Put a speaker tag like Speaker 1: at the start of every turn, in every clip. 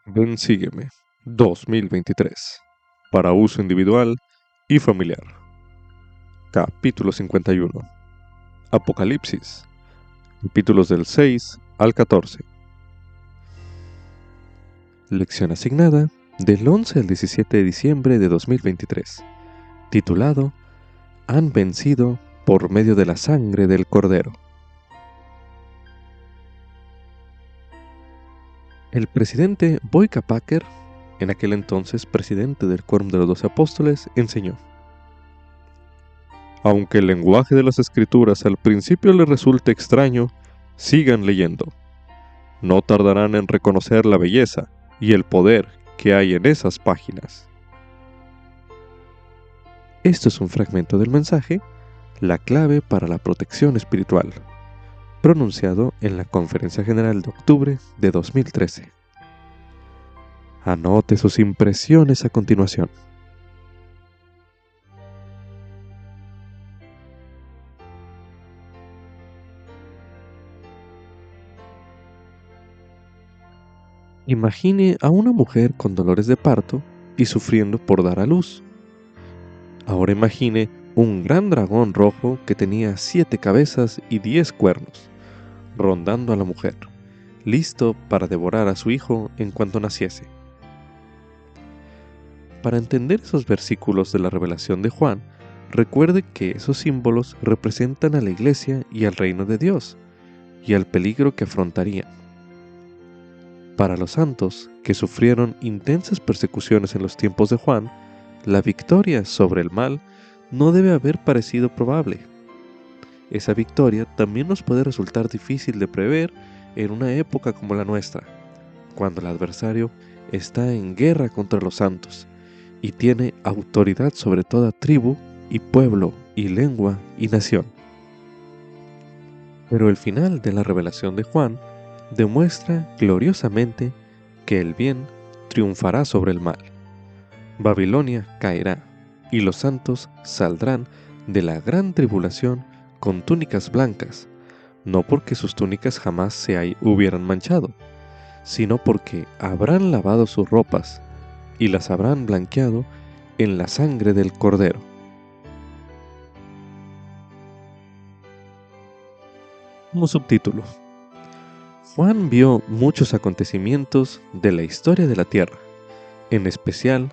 Speaker 1: Ven, sígueme 2023 para uso individual y familiar. Capítulo 51. Apocalipsis. Capítulos del 6 al 14. Lección asignada del 11 al 17 de diciembre de 2023. Titulado Han vencido por medio de la sangre del Cordero. El presidente Boyka Packer, en aquel entonces presidente del Quórum de los 12 Apóstoles, enseñó: aunque el lenguaje de las escrituras al principio les resulte extraño, sigan leyendo. No tardarán en reconocer la belleza y el poder que hay en esas páginas. Esto es un fragmento del mensaje La clave para la protección espiritual, pronunciado en la Conferencia General de octubre de 2013. Anote sus impresiones a continuación. Imagine a una mujer con dolores de parto y sufriendo por dar a luz. Ahora imagine un gran dragón rojo que tenía 7 cabezas y 10 cuernos, rondando a la mujer, listo para devorar a su hijo en cuanto naciese. Para entender esos versículos de la revelación de Juan, recuerde que esos símbolos representan a la Iglesia y al reino de Dios, y al peligro que afrontarían. Para los santos, que sufrieron intensas persecuciones en los tiempos de Juan, la victoria sobre el mal no debe haber parecido probable. Esa victoria también nos puede resultar difícil de prever en una época como la nuestra, cuando el adversario está en guerra contra los santos y tiene autoridad sobre toda tribu y pueblo y lengua y nación. Pero el final de la revelación de Juan demuestra gloriosamente que el bien triunfará sobre el mal. Babilonia caerá, y los santos saldrán de la gran tribulación con túnicas blancas, no porque sus túnicas jamás se hubieran manchado, sino porque habrán lavado sus ropas y las habrán blanqueado en la sangre del Cordero. Como subtítulo: Juan vio muchos acontecimientos de la historia de la tierra, en especial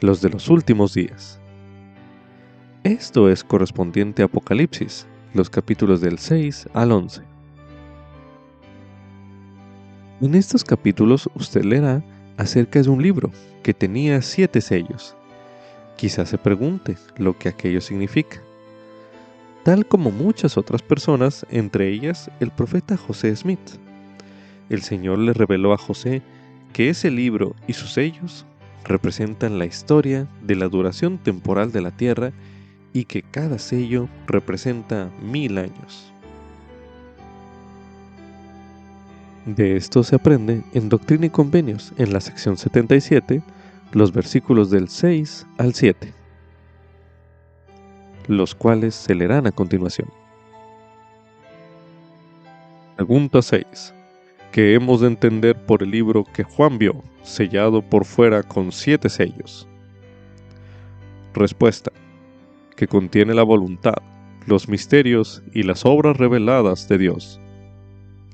Speaker 1: los de los últimos días. Esto es correspondiente a Apocalipsis, los capítulos del 6 al 11. En estos capítulos usted leerá acerca de un libro que tenía 7 sellos. Quizás se pregunte lo que aquello significa. Tal como muchas otras personas, entre ellas el profeta José Smith, el Señor le reveló a José que ese libro y sus sellos representan la historia de la duración temporal de la tierra y que cada sello representa 1000 años. De esto se aprende en Doctrina y Convenios, en la sección 77, los versículos del 6 al 7, los cuales se leerán a continuación. Pregunta 6. ¿Qué hemos de entender por el libro que Juan vio, sellado por fuera con 7 sellos? Respuesta: que contiene la voluntad, los misterios y las obras reveladas de Dios,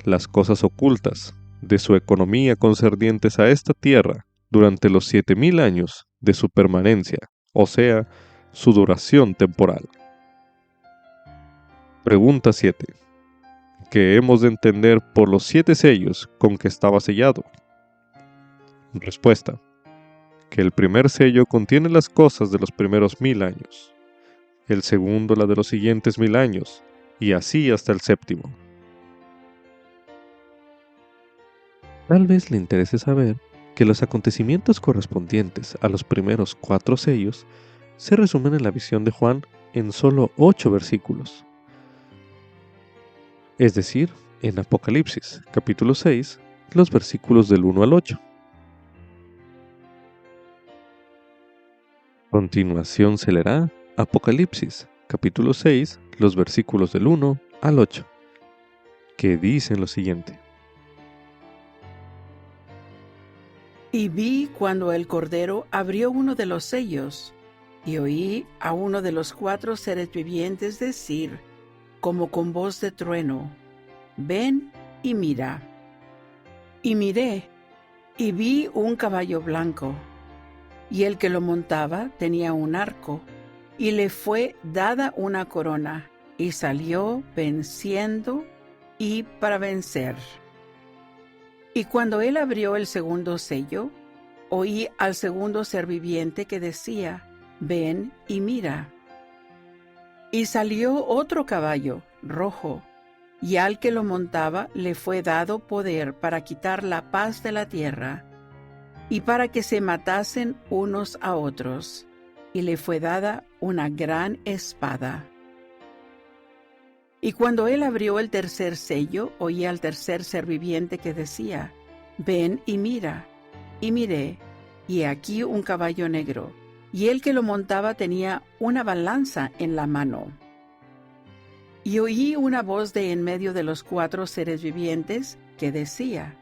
Speaker 1: las cosas ocultas de su economía concernientes a esta tierra durante los 7000 años de su permanencia, o sea, su duración temporal. Pregunta 7. ¿Qué hemos de entender por los 7 sellos con que estaba sellado? Respuesta: que el primer sello contiene las cosas de los primeros 1000 años, el segundo la de los siguientes 1000 años, y así hasta el séptimo. Tal vez le interese saber que los acontecimientos correspondientes a los primeros 4 sellos se resumen en la visión de Juan en solo 8 versículos. Es decir, en Apocalipsis, capítulo 6, los versículos del 1 al 8. A continuación se leerá Apocalipsis, capítulo 6, los versículos del 1 al 8, que dicen lo siguiente:
Speaker 2: Y vi cuando el Cordero abrió uno de los sellos, y oí a uno de los 4 seres vivientes decir, como con voz de trueno, «Ven y mira». Y miré, y vi un caballo blanco, y el que lo montaba tenía un arco, y le fue dada una corona, y salió venciendo y para vencer. Y cuando él abrió el segundo sello, oí al segundo ser viviente que decía, «Ven y mira». Y salió otro caballo, rojo, y al que lo montaba le fue dado poder para quitar la paz de la tierra, y para que se matasen unos a otros, y le fue dada una gran espada. Y cuando él abrió el tercer sello, oí al tercer ser viviente que decía, «Ven y mira». Y miré, y aquí un caballo negro, y el que lo montaba tenía una balanza en la mano. Y oí una voz de en medio de los 4 seres vivientes que decía,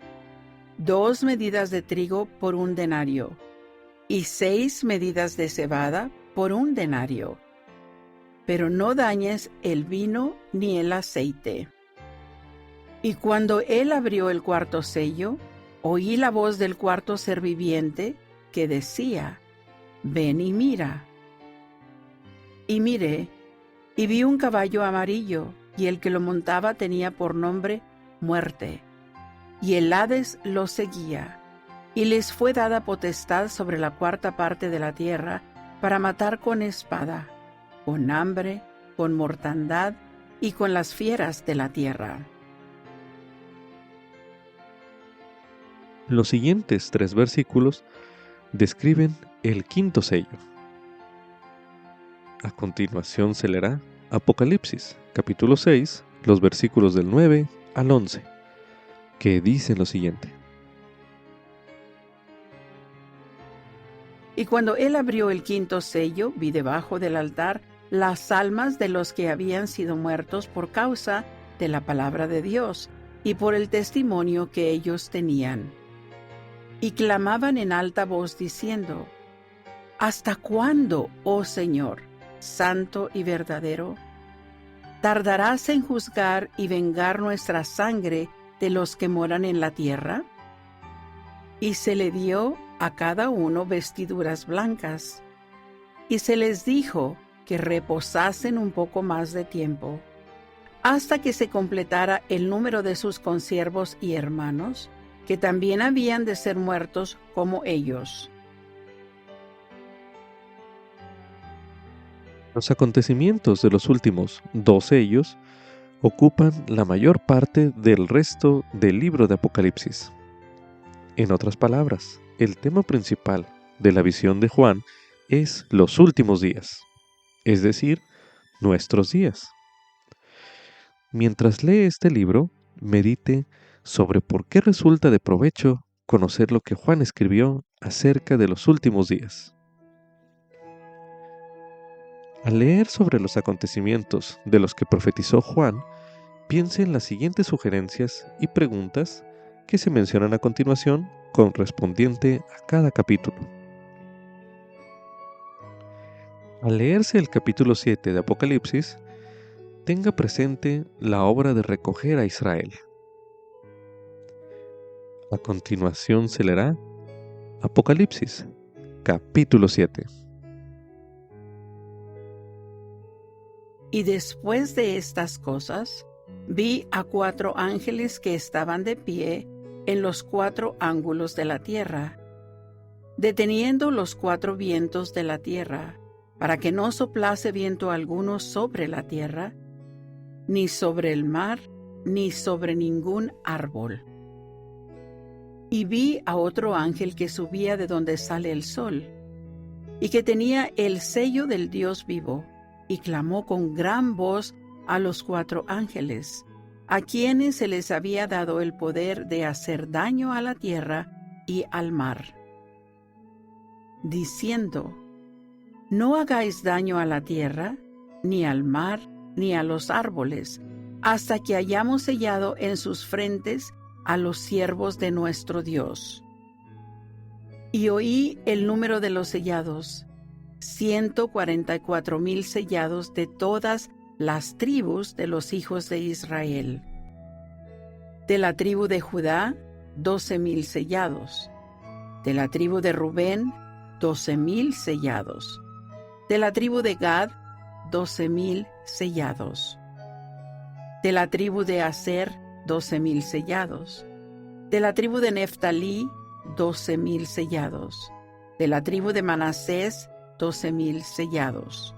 Speaker 2: 2 medidas de trigo por 1 denario, y 6 medidas de cebada por 1 denario. Pero no dañes el vino ni el aceite. Y cuando él abrió el cuarto sello, oí la voz del cuarto ser viviente que decía, «Ven y mira». Y miré, y vi un caballo amarillo, y el que lo montaba tenía por nombre Muerte, y el Hades lo seguía, y les fue dada potestad sobre la 4ª parte de la tierra para matar con espada, con hambre, con mortandad y con las fieras de la tierra.
Speaker 1: Los siguientes 3 versículos describen el quinto sello. A continuación se leerá Apocalipsis, capítulo 6, los versículos del 9 al 11, que dicen lo siguiente.
Speaker 2: Y cuando él abrió el quinto sello, vi debajo del altar las almas de los que habían sido muertos por causa de la palabra de Dios y por el testimonio que ellos tenían. Y clamaban en alta voz diciendo, «¿Hasta cuándo, oh Señor, santo y verdadero? ¿Tardarás en juzgar y vengar nuestra sangre de los que moran en la tierra?» Y se le dio a cada uno vestiduras blancas, y se les dijo que reposasen un poco más de tiempo, hasta que se completara el número de sus consiervos y hermanos, que también habían de ser muertos como ellos.
Speaker 1: Los acontecimientos de los últimos 2 sellos ocupan la mayor parte del resto del libro de Apocalipsis. En otras palabras, el tema principal de la visión de Juan es los últimos días, es decir, nuestros días. Mientras lee este libro, medite sobre por qué resulta de provecho conocer lo que Juan escribió acerca de los últimos días. Al leer sobre los acontecimientos de los que profetizó Juan, piense en las siguientes sugerencias y preguntas que se mencionan a continuación correspondiente a cada capítulo. Al leerse el capítulo 7 de Apocalipsis, tenga presente la obra de recoger a Israel. A continuación se leerá Apocalipsis, capítulo 7.
Speaker 2: Y después de estas cosas, vi a 4 ángeles que estaban de pie en los 4 ángulos de la tierra, deteniendo los 4 vientos de la tierra, para que no soplase viento alguno sobre la tierra, ni sobre el mar, ni sobre ningún árbol. Y vi a otro ángel que subía de donde sale el sol, y que tenía el sello del Dios vivo, y clamó con gran voz a los 4 ángeles, a quienes se les había dado el poder de hacer daño a la tierra y al mar, diciendo, «No hagáis daño a la tierra, ni al mar, ni a los árboles, hasta que hayamos sellado en sus frentes a los siervos de nuestro Dios». Y oí el número de los sellados, 144,000 sellados de todas las tribus de los hijos de Israel. De la tribu de Judá, 12,000 sellados. De la tribu de Rubén, 12,000 sellados. De la tribu de Gad, 12,000 sellados. De la tribu de Aser, 12,000 sellados. De la tribu de Neftalí, 12,000 sellados. De la tribu de Manasés, 12,000 sellados.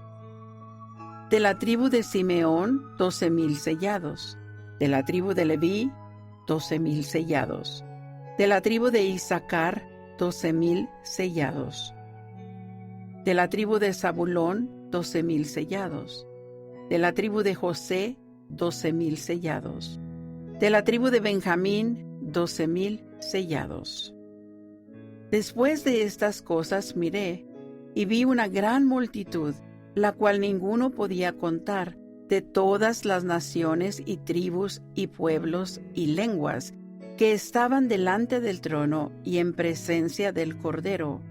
Speaker 2: De la tribu de Simeón, 12,000 sellados. De la tribu de Leví, 12,000 sellados. De la tribu de Isaacar, 12,000 sellados. De la tribu de Zabulón, 12,000 sellados. De la tribu de José, 12,000 sellados. De la tribu de Benjamín, 12,000 sellados. Después de estas cosas miré, y vi una gran multitud, la cual ninguno podía contar, de todas las naciones y tribus y pueblos y lenguas, que estaban delante del trono y en presencia del Cordero,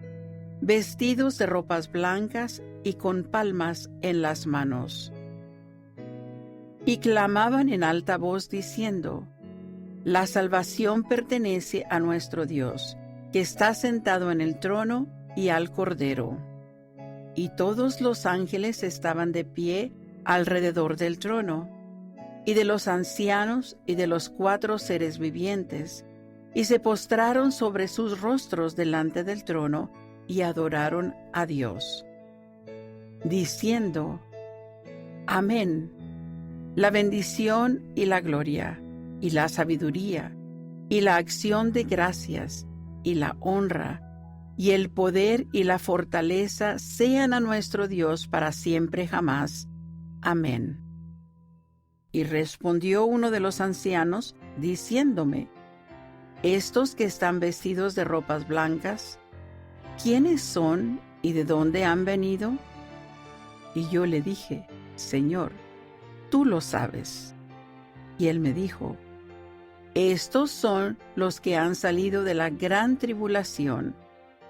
Speaker 2: vestidos de ropas blancas y con palmas en las manos. Y clamaban en alta voz diciendo: La salvación pertenece a nuestro Dios, que está sentado en el trono y al Cordero. Y todos los ángeles estaban de pie alrededor del trono, y de los ancianos y de los 4 seres vivientes, y se postraron sobre sus rostros delante del trono y adoraron a Dios, diciendo: Amén. La bendición y la gloria, y la sabiduría, y la acción de gracias, y la honra, y el poder y la fortaleza sean a nuestro Dios para siempre jamás. Amén. Y respondió uno de los ancianos, diciéndome: Estos que están vestidos de ropas blancas, ¿quiénes son y de dónde han venido? Y yo le dije: Señor, tú lo sabes. Y él me dijo: Estos son los que han salido de la gran tribulación,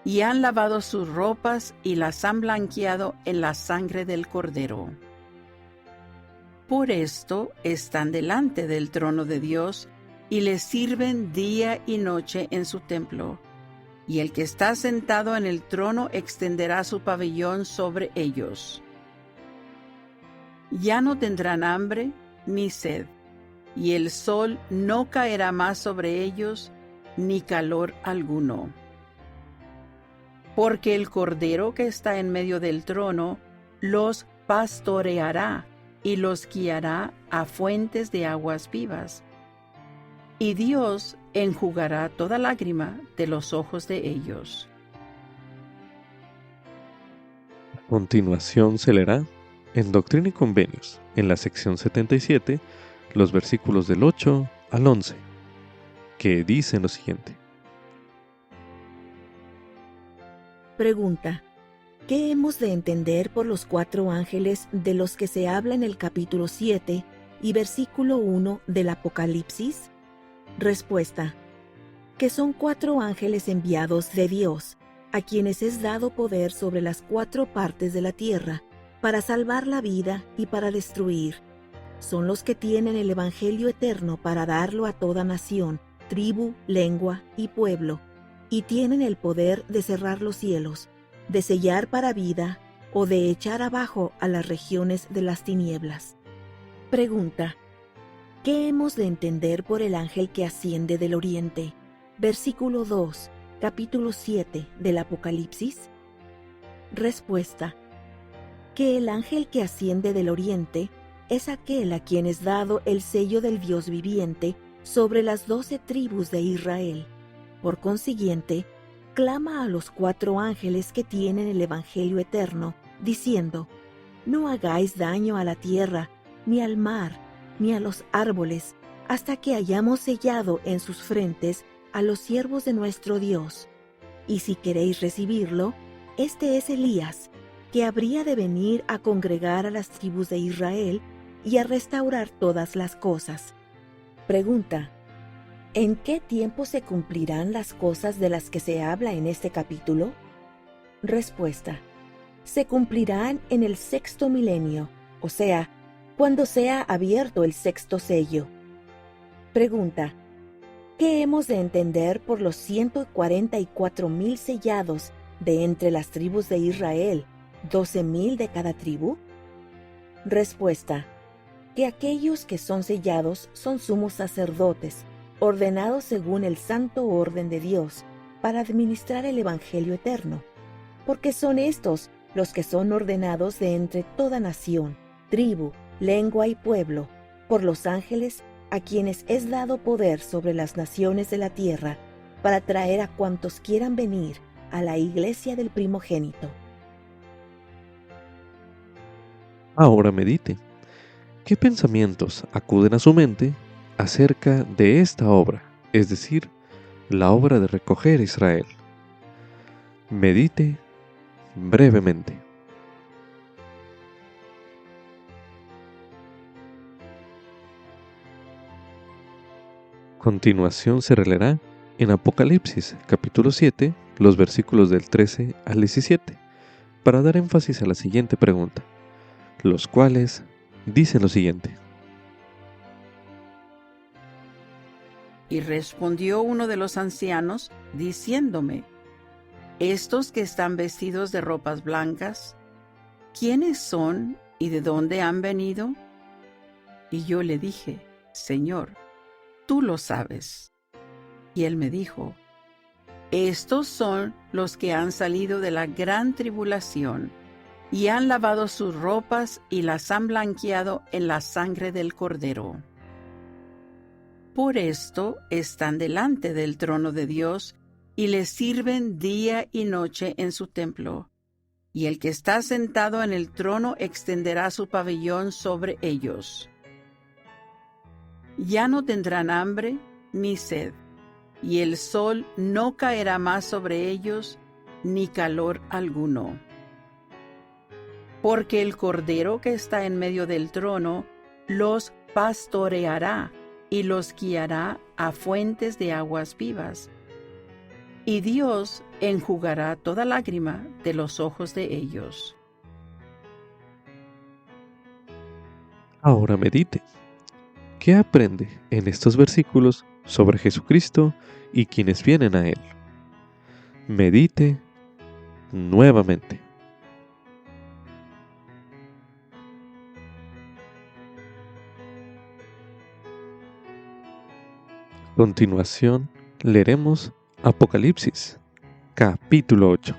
Speaker 2: y han lavado sus ropas y las han blanqueado en la sangre del Cordero. Por esto están delante del trono de Dios, y le sirven día y noche en su templo. Y el que está sentado en el trono extenderá su pabellón sobre ellos. Ya no tendrán hambre ni sed, y el sol no caerá más sobre ellos, ni calor alguno. Porque el Cordero que está en medio del trono los pastoreará y los guiará a fuentes de aguas vivas. Y Dios enjugará toda lágrima de los ojos de ellos.
Speaker 1: A continuación se leerá en Doctrina y Convenios, en la sección 77, los versículos del 8 al 11, que dicen lo siguiente.
Speaker 3: Pregunta: ¿qué hemos de entender por los 4 ángeles de los que se habla en el capítulo 7 y versículo 1 del Apocalipsis? Respuesta: que son 4 ángeles enviados de Dios, a quienes es dado poder sobre las 4 partes de la tierra, para salvar la vida y para destruir. Son los que tienen el Evangelio eterno para darlo a toda nación, tribu, lengua y pueblo, y tienen el poder de cerrar los cielos, de sellar para vida o de echar abajo a las regiones de las tinieblas. Pregunta: ¿qué hemos de entender por el ángel que asciende del oriente? Versículo 2, capítulo 7 del Apocalipsis. Respuesta: que el ángel que asciende del oriente es aquel a quien es dado el sello del Dios viviente sobre las 12 tribus de Israel. Por consiguiente, clama a los 4 ángeles que tienen el Evangelio eterno, diciendo: no hagáis daño a la tierra, ni al mar, ni a los árboles, hasta que hayamos sellado en sus frentes a los siervos de nuestro Dios. Y si queréis recibirlo, este es Elías, que habría de venir a congregar a las tribus de Israel y a restaurar todas las cosas. Pregunta: ¿En qué tiempo se cumplirán las cosas de las que se habla en este capítulo? Respuesta: se cumplirán en el 6º milenio, o sea, cuando sea abierto el 6º sello. Pregunta: ¿qué hemos de entender por los 144,000 sellados de entre las tribus de Israel, 12,000 de cada tribu? Respuesta: que aquellos que son sellados son sumos sacerdotes, ordenados según el santo orden de Dios, para administrar el Evangelio eterno, porque son estos los que son ordenados de entre toda nación, tribu, lengua y pueblo, por los ángeles, a quienes es dado poder sobre las naciones de la tierra, para traer a cuantos quieran venir a la iglesia del primogénito.
Speaker 1: Ahora medite. ¿Qué pensamientos acuden a su mente acerca de esta obra, es decir, la obra de recoger a Israel? Medite brevemente. A continuación se releerá en Apocalipsis, capítulo 7, los versículos del 13 al 17, para dar énfasis a la siguiente pregunta, los cuales dicen lo siguiente.
Speaker 2: Y respondió uno de los ancianos, diciéndome: estos que están vestidos de ropas blancas, ¿quiénes son y de dónde han venido? Y yo le dije: Señor, tú lo sabes. Y él me dijo: estos son los que han salido de la gran tribulación, y han lavado sus ropas y las han blanqueado en la sangre del Cordero. Por esto están delante del trono de Dios, y le sirven día y noche en su templo. Y el que está sentado en el trono extenderá su pabellón sobre ellos. Ya no tendrán hambre ni sed, y el sol no caerá más sobre ellos, ni calor alguno. Porque el Cordero que está en medio del trono los pastoreará y los guiará a fuentes de aguas vivas. Y Dios enjugará toda lágrima de los ojos de ellos.
Speaker 1: Ahora medite. ¿Qué aprende en estos versículos sobre Jesucristo y quienes vienen a Él? Medite nuevamente. A continuación, leeremos Apocalipsis, capítulo 8.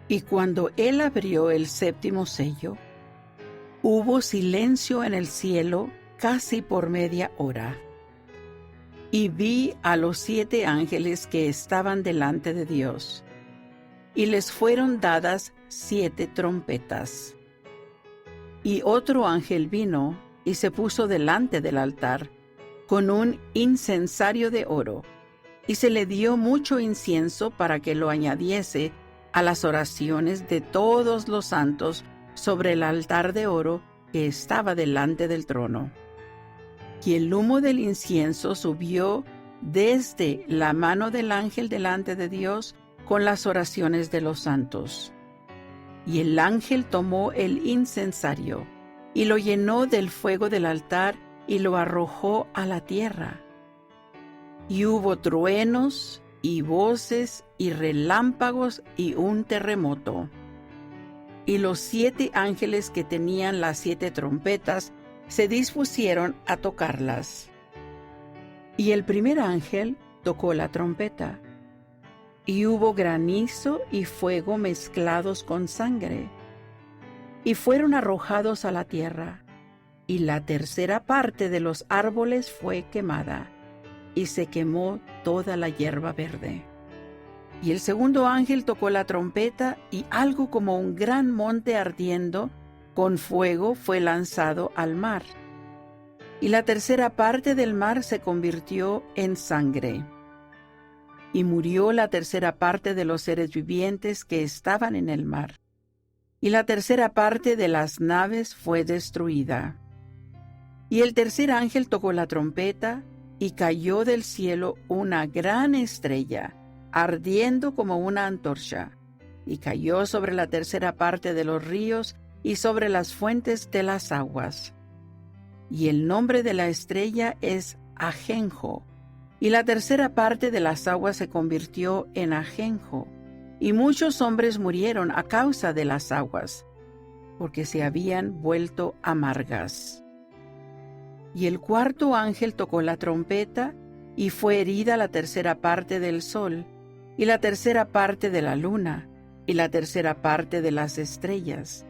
Speaker 2: Y cuando él abrió el 7º sello, hubo silencio en el cielo casi por media hora. Y vi a los 7 ángeles que estaban delante de Dios, y les fueron dadas 7 trompetas. Y otro ángel vino y se puso delante del altar, con un incensario de oro, y se le dio mucho incienso para que lo añadiese a las oraciones de todos los santos sobre el altar de oro que estaba delante del trono. Y el humo del incienso subió desde la mano del ángel delante de Dios con las oraciones de los santos. Y el ángel tomó el incensario y lo llenó del fuego del altar y lo arrojó a la tierra. Y hubo truenos y voces y relámpagos y un terremoto. Y los 7 ángeles que tenían las 7 trompetas se dispusieron a tocarlas. Y el primer ángel tocó la trompeta, y hubo granizo y fuego mezclados con sangre, y fueron arrojados a la tierra, y la tercera parte de los árboles fue quemada, y se quemó toda la hierba verde. Y el segundo ángel tocó la trompeta, y algo como un gran monte ardiendo con fuego fue lanzado al mar. Y la tercera parte del mar se convirtió en sangre. Y murió la tercera parte de los seres vivientes que estaban en el mar. Y la tercera parte de las naves fue destruida. Y el tercer ángel tocó la trompeta, y cayó del cielo una gran estrella, ardiendo como una antorcha, y cayó sobre la tercera parte de los ríos y sobre las fuentes de las aguas. Y el nombre de la estrella es Ajenjo, y la tercera parte de las aguas se convirtió en ajenjo, y muchos hombres murieron a causa de las aguas, porque se habían vuelto amargas. Y el cuarto ángel tocó la trompeta, y fue herida la tercera parte del sol, y la tercera parte de la luna, y la tercera parte de las estrellas,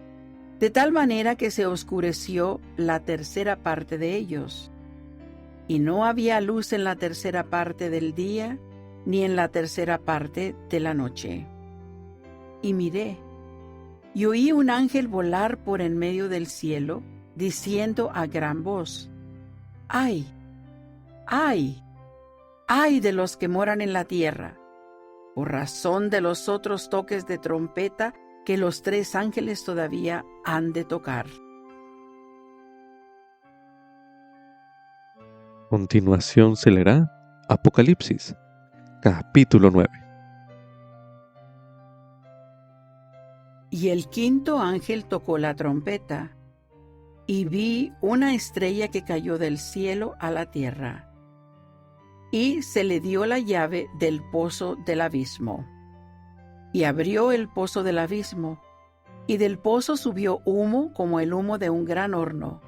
Speaker 2: de tal manera que se oscureció la tercera parte de ellos. Y no había luz en la tercera parte del día, ni en la tercera parte de la noche. Y miré, y oí un ángel volar por en medio del cielo, diciendo a gran voz: ¡Ay! ¡Ay! ¡Ay de los que moran en la tierra! Por razón de los otros toques de trompeta que los tres ángeles todavía han de tocar.
Speaker 1: Continuación se leerá Apocalipsis, capítulo 9.
Speaker 2: Y el quinto ángel tocó la trompeta, y vi una estrella que cayó del cielo a la tierra, y se le dio la llave del pozo del abismo. Y abrió el pozo del abismo, y del pozo subió humo como el humo de un gran horno,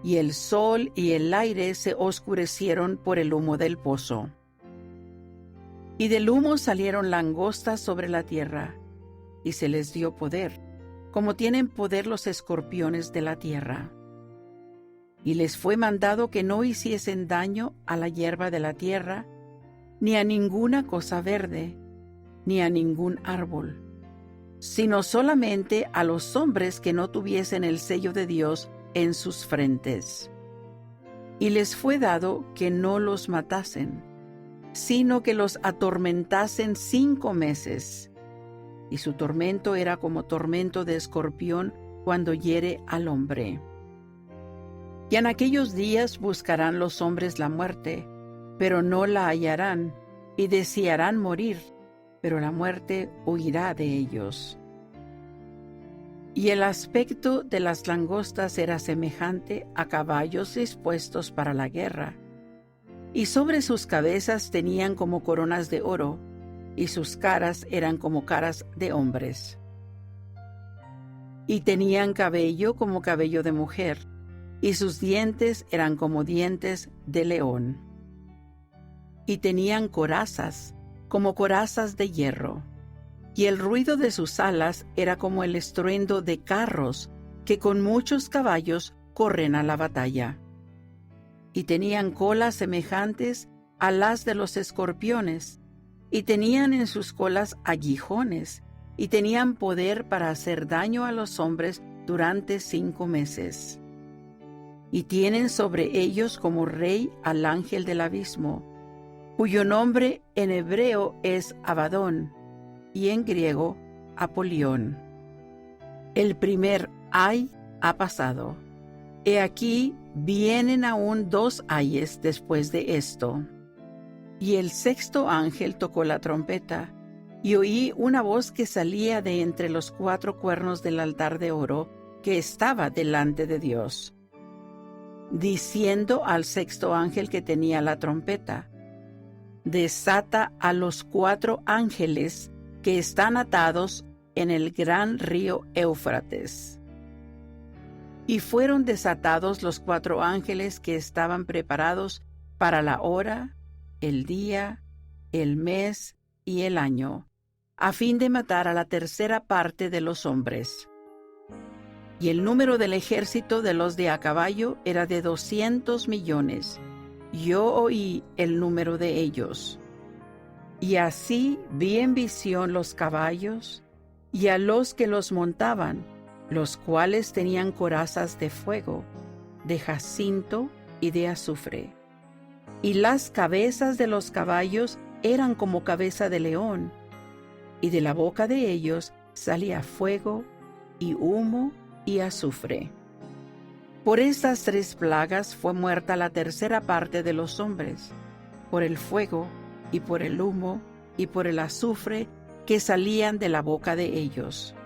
Speaker 2: y el sol y el aire se oscurecieron por el humo del pozo. Y del humo salieron langostas sobre la tierra, y se les dio poder, como tienen poder los escorpiones de la tierra. Y les fue mandado que no hiciesen daño a la hierba de la tierra, ni a ninguna cosa verde, ni a ningún árbol, sino solamente a los hombres que no tuviesen el sello de Dios en sus frentes. Y les fue dado que no los matasen, sino que los atormentasen 5 meses. Y su tormento era como tormento de escorpión cuando hiere al hombre. Y en aquellos días buscarán los hombres la muerte, pero no la hallarán, y desearán morir, pero la muerte huirá de ellos. Y el aspecto de las langostas era semejante a caballos dispuestos para la guerra, y sobre sus cabezas tenían como coronas de oro, y sus caras eran como caras de hombres. Y tenían cabello como cabello de mujer, y sus dientes eran como dientes de león. Y tenían corazas, como corazas de hierro, y el ruido de sus alas era como el estruendo de carros que con muchos caballos corren a la batalla. Y tenían colas semejantes a las de los escorpiones, y tenían en sus colas aguijones, y tenían poder para hacer daño a los hombres durante 5 meses. Y tienen sobre ellos como rey al ángel del abismo, cuyo nombre en hebreo es Abadón, y en griego Apolión. El primer ay ha pasado. He aquí vienen aún 2 ayes después de esto. Y el sexto ángel tocó la trompeta, y oí una voz que salía de entre los 4 cuernos del altar de oro que estaba delante de Dios, diciendo al sexto ángel que tenía la trompeta: desata a los 4 ángeles que están atados en el gran río Éufrates. Y fueron desatados los 4 ángeles que estaban preparados para la hora, el día, el mes y el año, a fin de matar a la tercera parte de los hombres. Y el número del ejército de los de a caballo era de 200 millones. Yo oí el número de ellos. Y así vi en visión los caballos y a los que los montaban, los cuales tenían corazas de fuego, de jacinto y de azufre. Y las cabezas de los caballos eran como cabeza de león, y de la boca de ellos salía fuego y humo y azufre. Por estas 3 plagas fue muerta la tercera parte de los hombres, por el fuego, y por el humo, y por el azufre que salían de la boca de ellos.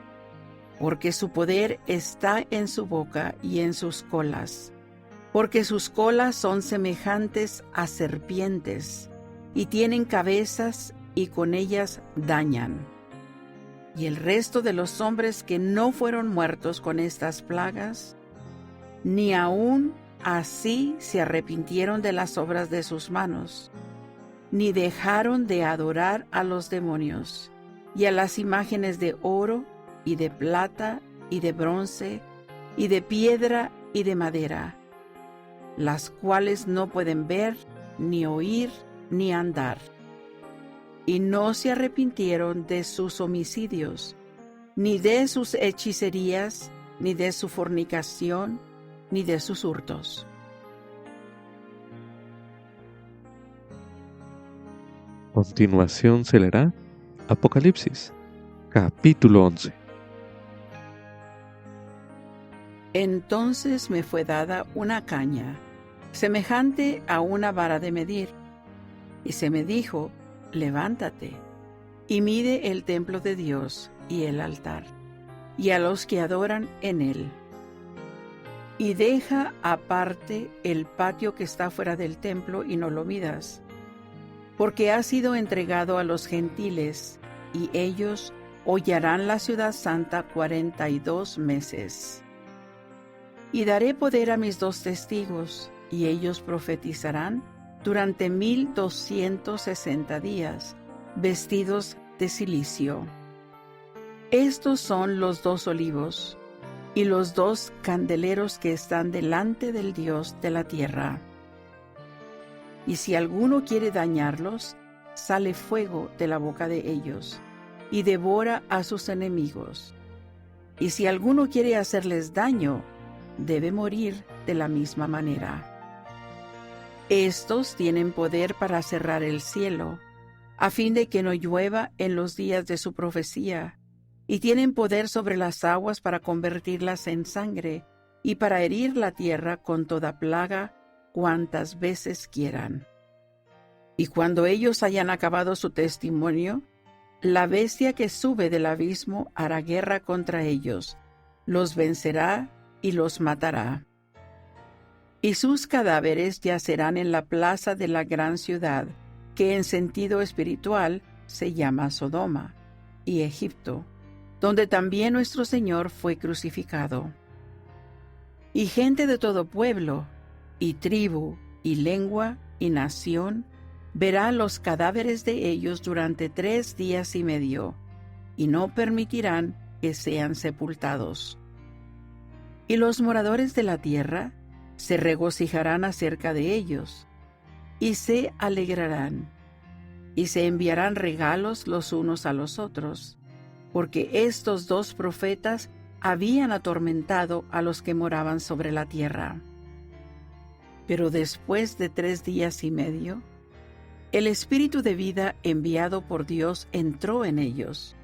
Speaker 2: Porque su poder está en su boca y en sus colas, porque sus colas son semejantes a serpientes, y tienen cabezas, y con ellas dañan. Y el resto de los hombres que no fueron muertos con estas plagas, ni aun así se arrepintieron de las obras de sus manos, ni dejaron de adorar a los demonios, y a las imágenes de oro, y de plata, y de bronce, y de piedra, y de madera, las cuales no pueden ver, ni oír, ni andar. Y no se arrepintieron de sus homicidios, ni de sus hechicerías, ni de su fornicación, ni de sus hurtos.
Speaker 1: A continuación se leerá Apocalipsis, capítulo 11.
Speaker 2: Entonces me fue dada una caña, semejante a una vara de medir, y se me dijo: levántate, y mide el templo de Dios y el altar, y a los que adoran en él. Y deja aparte el patio que está fuera del templo y no lo midas, porque ha sido entregado a los gentiles, y ellos hollarán la ciudad santa 42 meses. Y daré poder a mis 2 testigos, y ellos profetizarán durante 1260 días, vestidos de cilicio. Estos son los 2 olivos, y los 2 candeleros que están delante del Dios de la tierra. Y si alguno quiere dañarlos, sale fuego de la boca de ellos, y devora a sus enemigos. Y si alguno quiere hacerles daño, debe morir de la misma manera. Estos tienen poder para cerrar el cielo, a fin de que no llueva en los días de su profecía, y tienen poder sobre las aguas para convertirlas en sangre, y para herir la tierra con toda plaga cuantas veces quieran. Y cuando ellos hayan acabado su testimonio, la bestia que sube del abismo hará guerra contra ellos, los vencerá y los matará. Y sus cadáveres yacerán en la plaza de la gran ciudad, que en sentido espiritual se llama Sodoma y Egipto, donde también nuestro Señor fue crucificado. Y gente de todo pueblo, y tribu, y lengua, y nación, verá los cadáveres de ellos durante 3 días y medio, y no permitirán que sean sepultados. Y los moradores de la tierra se regocijarán acerca de ellos, y se alegrarán, y se enviarán regalos los unos a los otros, porque estos 2 profetas habían atormentado a los que moraban sobre la tierra. Pero después de 3 días y medio, el espíritu de vida enviado por Dios entró en ellos,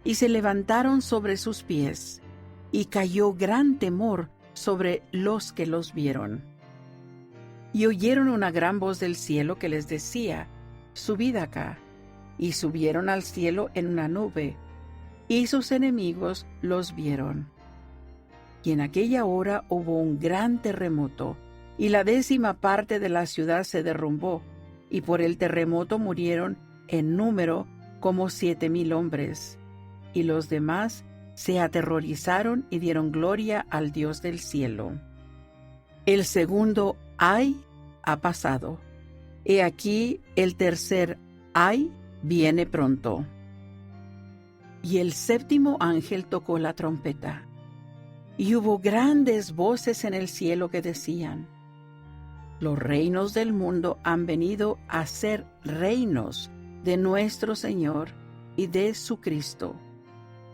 Speaker 2: y se levantaron sobre sus pies, y cayó gran temor sobre los que los vieron. Y oyeron una gran voz del cielo que les decía: subid acá. Y subieron al cielo en una nube, y sus enemigos los vieron. Y en aquella hora hubo un gran terremoto, y la 10ª parte de la ciudad se derrumbó, y por el terremoto murieron en número como 7,000 hombres. Y los demás se aterrorizaron y dieron gloria al Dios del cielo. El segundo ay ha pasado. He aquí el tercer ay viene pronto. Y el 7º ángel tocó la trompeta, y hubo grandes voces en el cielo que decían: los reinos del mundo han venido a ser reinos de nuestro Señor y de su Cristo,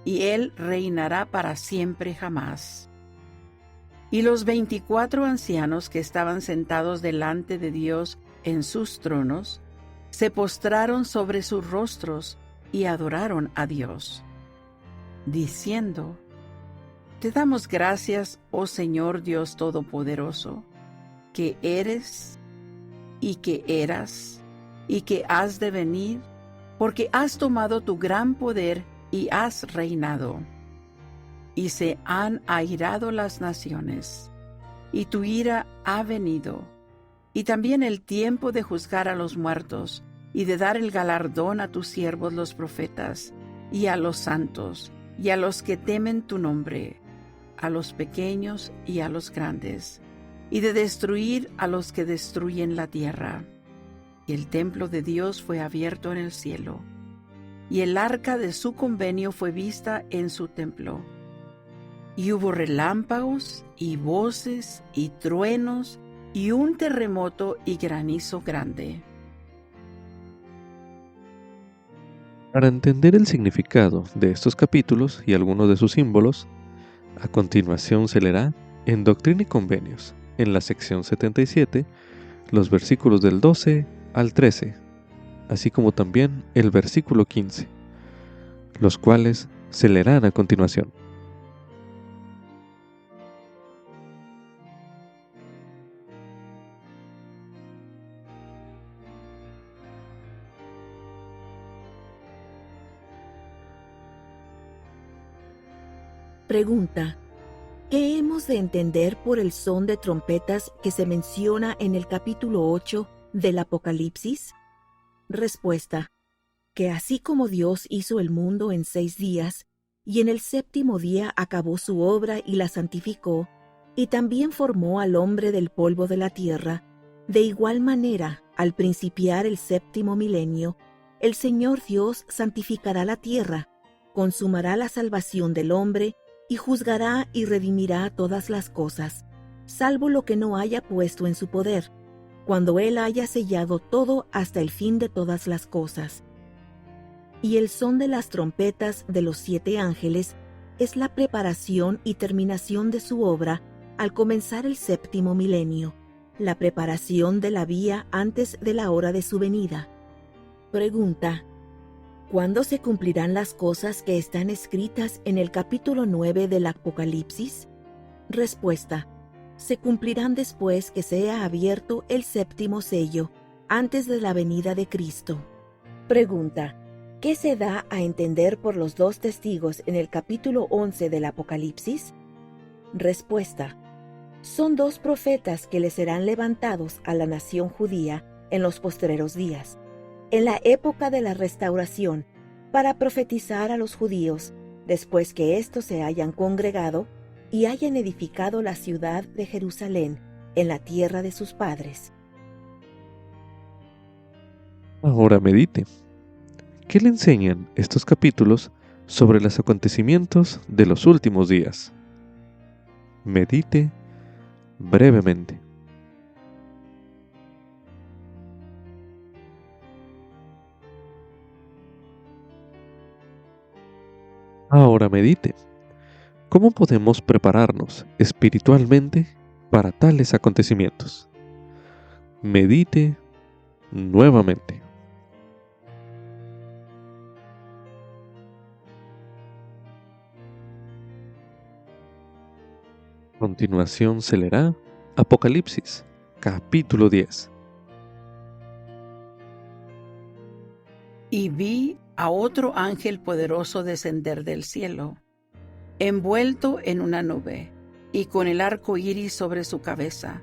Speaker 2: y Él reinará para siempre jamás. Y los 24 ancianos que estaban sentados delante de Dios en sus tronos, se postraron sobre sus rostros y adoraron a Dios, diciendo: Te damos gracias, oh Señor Dios Todopoderoso, que eres y que eras y que has de venir, porque has tomado tu gran poder y has reinado. Y se han airado las naciones, y tu ira ha venido, y también el tiempo de juzgar a los muertos, y de dar el galardón a tus siervos los profetas, y a los santos, y a los que temen tu nombre, a los pequeños y a los grandes, y de destruir a los que destruyen la tierra. Y el templo de Dios fue abierto en el cielo, y el arca de su convenio fue vista en su templo. Y hubo relámpagos, y voces, y truenos, y un terremoto y granizo grande.
Speaker 1: Para entender el significado de estos capítulos y algunos de sus símbolos, a continuación se leerá en Doctrina y Convenios, en la sección 77, los versículos del 12 al 13, así como también el versículo 15, los cuales se leerán a continuación.
Speaker 3: Pregunta: ¿qué hemos de entender por el son de trompetas que se menciona en el capítulo 8 del Apocalipsis? Respuesta: que así como Dios hizo el mundo en 6 días, y en el séptimo día acabó su obra y la santificó, y también formó al hombre del polvo de la tierra, de igual manera, al principiar el séptimo milenio, el Señor Dios santificará la tierra, consumará la salvación del hombre, y juzgará y redimirá todas las cosas, salvo lo que no haya puesto en su poder, cuando Él haya sellado todo hasta el fin de todas las cosas. Y el son de las trompetas de los 7 ángeles es la preparación y terminación de su obra al comenzar el séptimo milenio, la preparación de la vía antes de la hora de su venida. Pregunta: ¿cuándo se cumplirán las cosas que están escritas en el capítulo 9 del Apocalipsis? Respuesta: se cumplirán después que sea abierto el séptimo sello, antes de la venida de Cristo. Pregunta: ¿qué se da a entender por los 2 testigos en el capítulo 11 del Apocalipsis? Respuesta: son 2 profetas que le serán levantados a la nación judía en los postreros días, en la época de la restauración, para profetizar a los judíos, después que éstos se hayan congregado y hayan edificado la ciudad de Jerusalén en la tierra de sus padres.
Speaker 1: Ahora medite. ¿Qué le enseñan estos capítulos sobre los acontecimientos de los últimos días? Medite brevemente. Ahora medite. ¿Cómo podemos prepararnos espiritualmente para tales acontecimientos? Medite nuevamente. A continuación se leerá Apocalipsis, capítulo 10.
Speaker 2: Y vi a otro ángel poderoso descender del cielo, envuelto en una nube, y con el arco iris sobre su cabeza.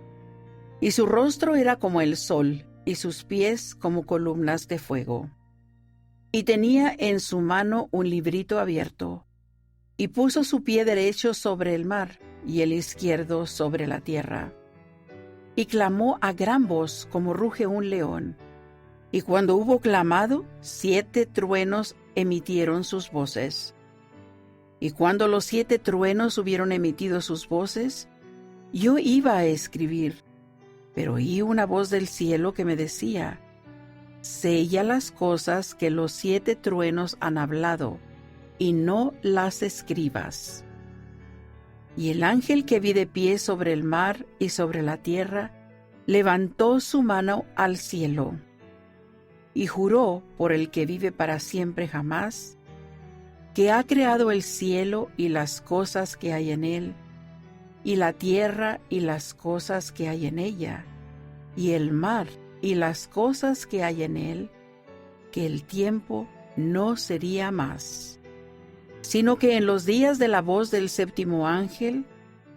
Speaker 2: Y su rostro era como el sol, y sus pies como columnas de fuego. Y tenía en su mano un librito abierto, y puso su pie derecho sobre el mar, y el izquierdo sobre la tierra. Y clamó a gran voz como ruge un león. Y cuando hubo clamado, 7 truenos emitieron sus voces. Y cuando los 7 truenos hubieron emitido sus voces, yo iba a escribir, pero oí una voz del cielo que me decía: sella las cosas que los 7 truenos han hablado, y no las escribas. Y el ángel que vi de pie sobre el mar y sobre la tierra, levantó su mano al cielo, y juró por el que vive para siempre jamás, que ha creado el cielo y las cosas que hay en él, y la tierra y las cosas que hay en ella, y el mar y las cosas que hay en él, que el tiempo no sería más, sino que en los días de la voz del séptimo ángel,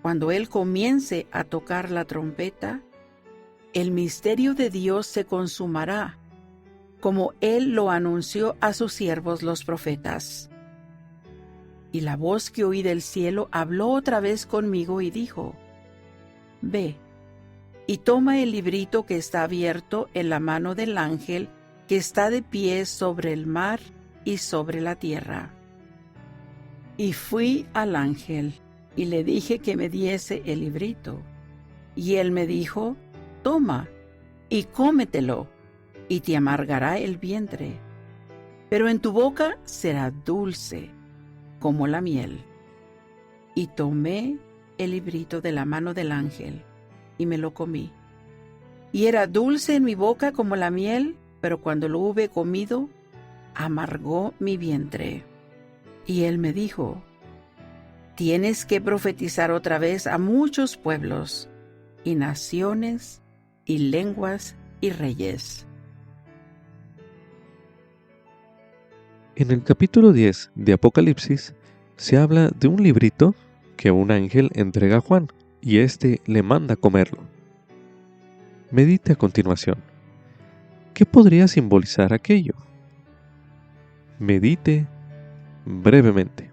Speaker 2: cuando él comience a tocar la trompeta, el misterio de Dios se consumará, como él lo anunció a sus siervos los profetas. Y la voz que oí del cielo habló otra vez conmigo y dijo: Ve, y toma el librito que está abierto en la mano del ángel que está de pie sobre el mar y sobre la tierra. Y fui al ángel, y le dije que me diese el librito. Y él me dijo: Toma, y cómetelo, y te amargará el vientre, pero en tu boca será dulce como la miel. Y tomé el librito de la mano del ángel, y me lo comí. Y era dulce en mi boca como la miel, pero cuando lo hube comido, amargó mi vientre. Y él me dijo: Tienes que profetizar otra vez a muchos pueblos, y naciones, y lenguas, y reyes.
Speaker 1: En el capítulo 10 de Apocalipsis se habla de un librito que un ángel entrega a Juan y éste le manda comerlo. Medite a continuación. ¿Qué podría simbolizar aquello? Medite brevemente.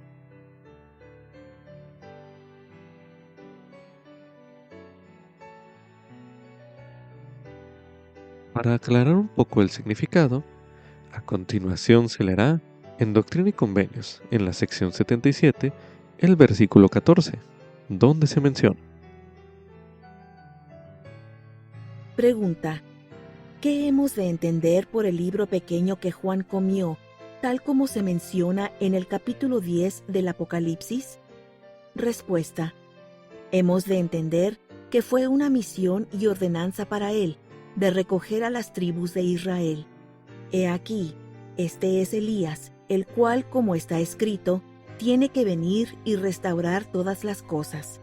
Speaker 1: Para aclarar un poco el significado, a continuación se leerá en Doctrina y Convenios, en la sección 77, el versículo 14, donde se menciona.
Speaker 3: Pregunta: ¿qué hemos de entender por el libro pequeño que Juan comió, tal como se menciona en el capítulo 10 del Apocalipsis? Respuesta: hemos de entender que fue una misión y ordenanza para él, de recoger a las tribus de Israel. He aquí, este es Elías, el cual, como está escrito, tiene que venir y restaurar todas las cosas.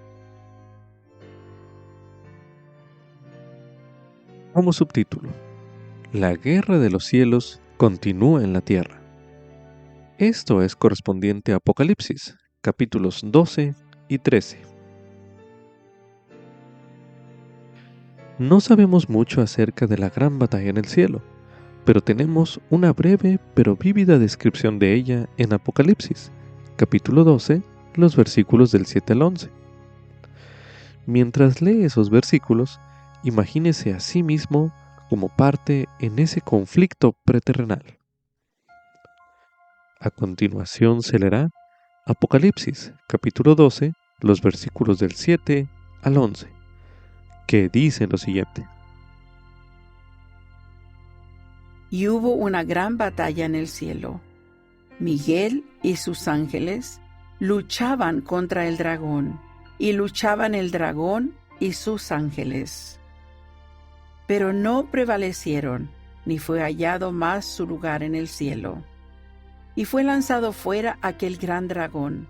Speaker 1: Como subtítulo: La guerra de los cielos continúa en la tierra. Esto es correspondiente a Apocalipsis, capítulos 12 y 13. No sabemos mucho acerca de la gran batalla en el cielo, pero tenemos una breve pero vívida descripción de ella en Apocalipsis, capítulo 12, los versículos del 7 al 11. Mientras lee esos versículos, imagínese a sí mismo como parte en ese conflicto preterrenal. A continuación se leerá Apocalipsis, capítulo 12, los versículos del 7 al 11, que dicen lo siguiente.
Speaker 2: Y hubo una gran batalla en el cielo. Miguel y sus ángeles luchaban contra el dragón, y luchaban el dragón y sus ángeles. Pero no prevalecieron, ni fue hallado más su lugar en el cielo. Y fue lanzado fuera aquel gran dragón,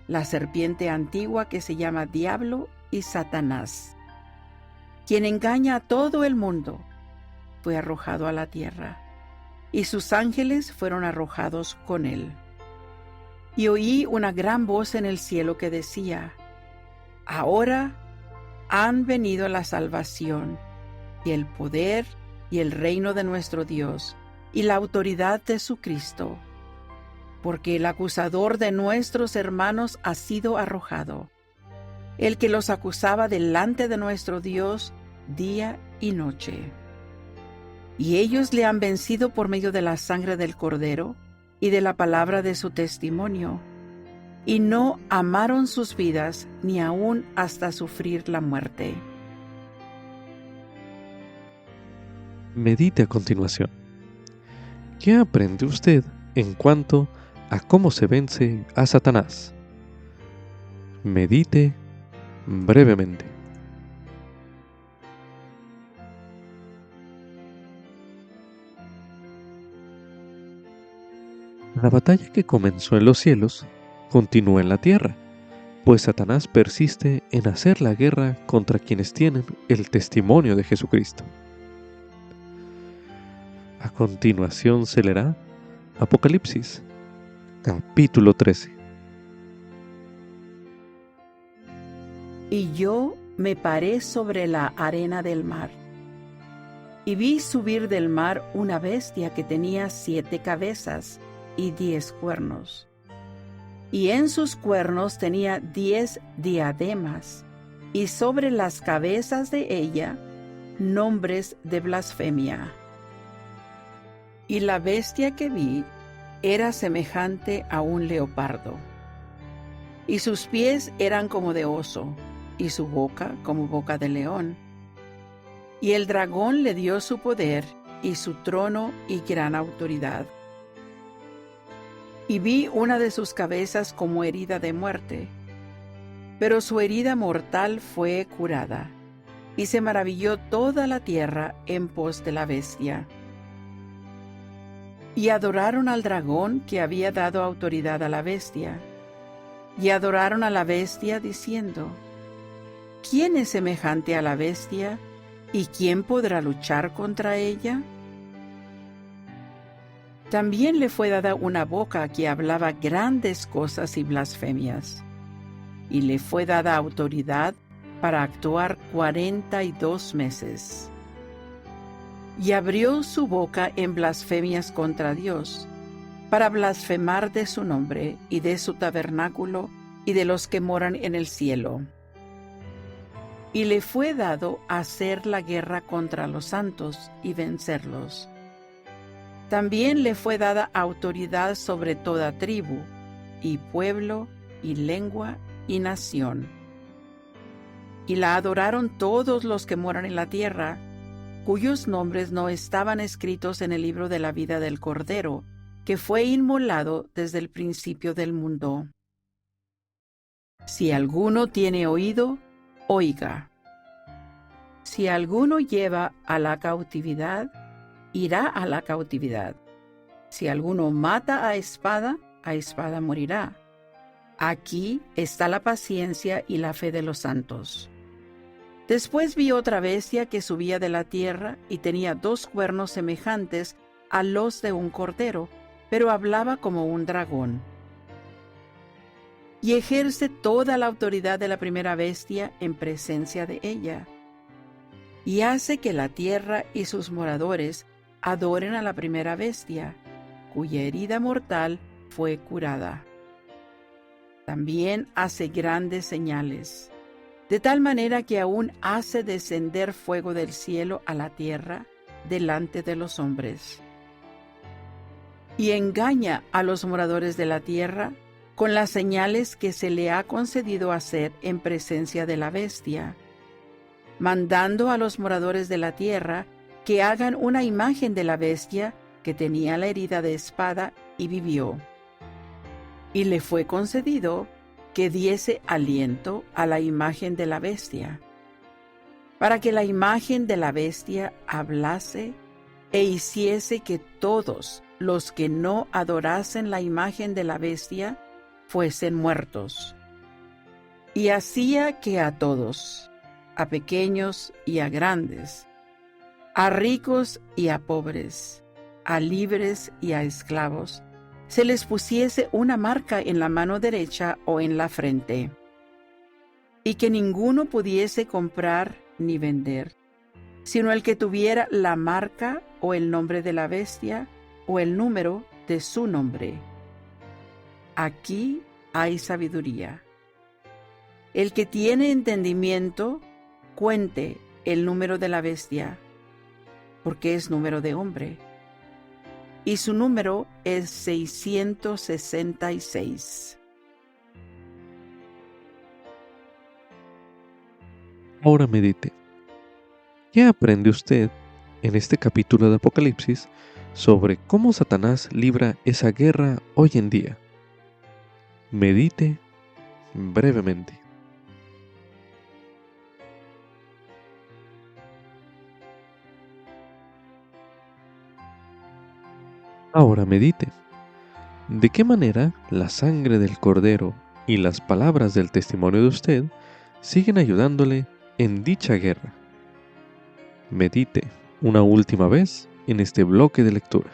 Speaker 2: la serpiente antigua que se llama Diablo y Satanás, quien engaña a todo el mundo. Fue arrojado a la tierra, y sus ángeles fueron arrojados con él. Y oí una gran voz en el cielo que decía: Ahora han venido la salvación, y el poder, y el reino de nuestro Dios, y la autoridad de su Cristo, porque el acusador de nuestros hermanos ha sido arrojado, el que los acusaba delante de nuestro Dios día y noche. Y ellos le han vencido por medio de la sangre del Cordero y de la palabra de su testimonio, y no amaron sus vidas ni aun hasta sufrir la muerte.
Speaker 1: Medite a continuación. ¿Qué aprende usted en cuanto a cómo se vence a Satanás? Medite brevemente. La batalla que comenzó en los cielos continúa en la tierra, pues Satanás persiste en hacer la guerra contra quienes tienen el testimonio de Jesucristo. A continuación se leerá Apocalipsis, capítulo 13.
Speaker 2: Y yo me paré sobre la arena del mar, y vi subir del mar una bestia que tenía 7 cabezas y 10 cuernos, y en sus cuernos tenía 10 diademas, y sobre las cabezas de ella nombres de blasfemia. Y la bestia que vi era semejante a un leopardo, y sus pies eran como de oso, y su boca como boca de león. Y el dragón le dio su poder y su trono y gran autoridad. Y vi una de sus cabezas como herida de muerte, pero su herida mortal fue curada, y se maravilló toda la tierra en pos de la bestia. Y adoraron al dragón que había dado autoridad a la bestia, y adoraron a la bestia diciendo: ¿Quién es semejante a la bestia, y quién podrá luchar contra ella? También le fue dada una boca que hablaba grandes cosas y blasfemias, y le fue dada autoridad para actuar 42 meses. Y abrió su boca en blasfemias contra Dios, para blasfemar de su nombre y de su tabernáculo y de los que moran en el cielo. Y le fue dado hacer la guerra contra los santos y vencerlos. También le fue dada autoridad sobre toda tribu, y pueblo, y lengua, y nación. Y la adoraron todos los que moran en la tierra, cuyos nombres no estaban escritos en el libro de la vida del Cordero, que fue inmolado desde el principio del mundo. Si alguno tiene oído, oiga. Si alguno lleva a la cautividad, irá a la cautividad. Si alguno mata a espada morirá. Aquí está la paciencia y la fe de los santos. Después vi otra bestia que subía de la tierra y tenía 2 cuernos semejantes a los de un cordero, pero hablaba como un dragón. Y ejerce toda la autoridad de la primera bestia en presencia de ella. Y hace que la tierra y sus moradores adoren a la primera bestia, cuya herida mortal fue curada. También hace grandes señales, de tal manera que aún hace descender fuego del cielo a la tierra delante de los hombres. Y engaña a los moradores de la tierra con las señales que se le ha concedido hacer en presencia de la bestia, mandando a los moradores de la tierra que hagan una imagen de la bestia que tenía la herida de espada y vivió. Y le fue concedido que diese aliento a la imagen de la bestia, para que la imagen de la bestia hablase e hiciese que todos los que no adorasen la imagen de la bestia fuesen muertos. Y hacía que a todos, a pequeños y a grandes, a ricos y a pobres, a libres y a esclavos, se les pusiese una marca en la mano derecha o en la frente, y que ninguno pudiese comprar ni vender, sino el que tuviera la marca o el nombre de la bestia o el número de su nombre. Aquí hay sabiduría. El que tiene entendimiento, cuente el número de la bestia, porque es número de hombre, y su número es 666.
Speaker 1: Ahora medite. ¿Qué aprende usted en este capítulo de Apocalipsis sobre cómo Satanás libra esa guerra hoy en día? Medite brevemente. Ahora medite. ¿De qué manera la sangre del Cordero y las palabras del testimonio de usted siguen ayudándole en dicha guerra? Medite una última vez en este bloque de lectura.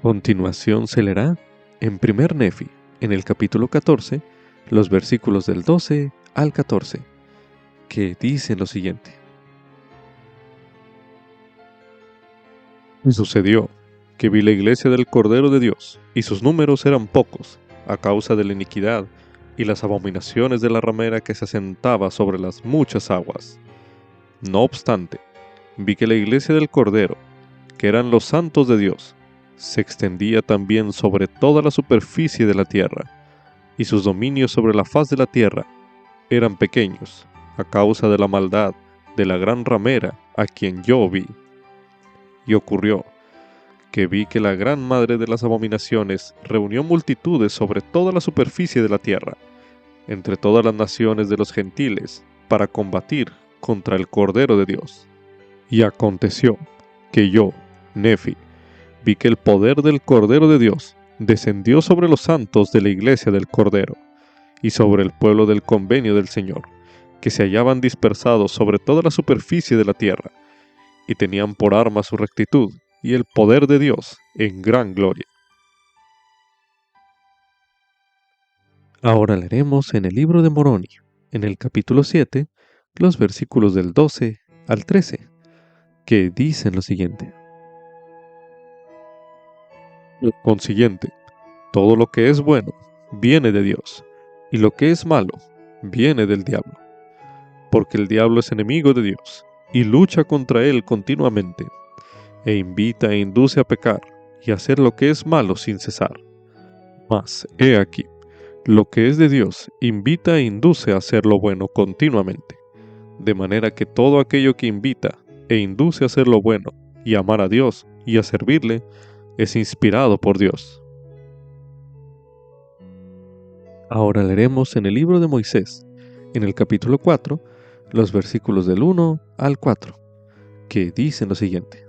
Speaker 1: Continuación se leerá en 1 Nefi, en el capítulo 14, los versículos del 12 al 14, que dicen lo siguiente. Y sucedió que vi la iglesia del Cordero de Dios, y sus números eran pocos, a causa de la iniquidad y las abominaciones de la ramera que se asentaba sobre las muchas aguas. No obstante, vi que la iglesia del Cordero, que eran los santos de Dios, se extendía también sobre toda la superficie de la tierra, y sus dominios sobre la faz de la tierra eran pequeños, a causa de la maldad de la gran ramera a quien yo vi. Y ocurrió que vi que la gran madre de las abominaciones reunió multitudes sobre toda la superficie de la tierra, entre todas las naciones de los gentiles, para combatir contra el Cordero de Dios. Y aconteció que yo, Nefi, vi que el poder del Cordero de Dios descendió sobre los santos de la iglesia del Cordero, y sobre el pueblo del convenio del Señor, que se hallaban dispersados sobre toda la superficie de la tierra, y tenían por arma su rectitud y el poder de Dios en gran gloria. Ahora leeremos en el libro de Moroni, en el capítulo 7, los versículos del 12 al 13, que dicen lo siguiente. Por consiguiente, todo lo que es bueno viene de Dios, y lo que es malo viene del diablo, porque el diablo es enemigo de Dios, y lucha contra él continuamente, e invita e induce a pecar, y a hacer lo que es malo sin cesar. Mas, he aquí, lo que es de Dios invita e induce a hacer lo bueno continuamente, de manera que todo aquello que invita e induce a hacer lo bueno, y a amar a Dios, y a servirle, es inspirado por Dios. Ahora leeremos en el libro de Moisés, en el capítulo 4, los versículos del 1 al 4, que dicen lo siguiente.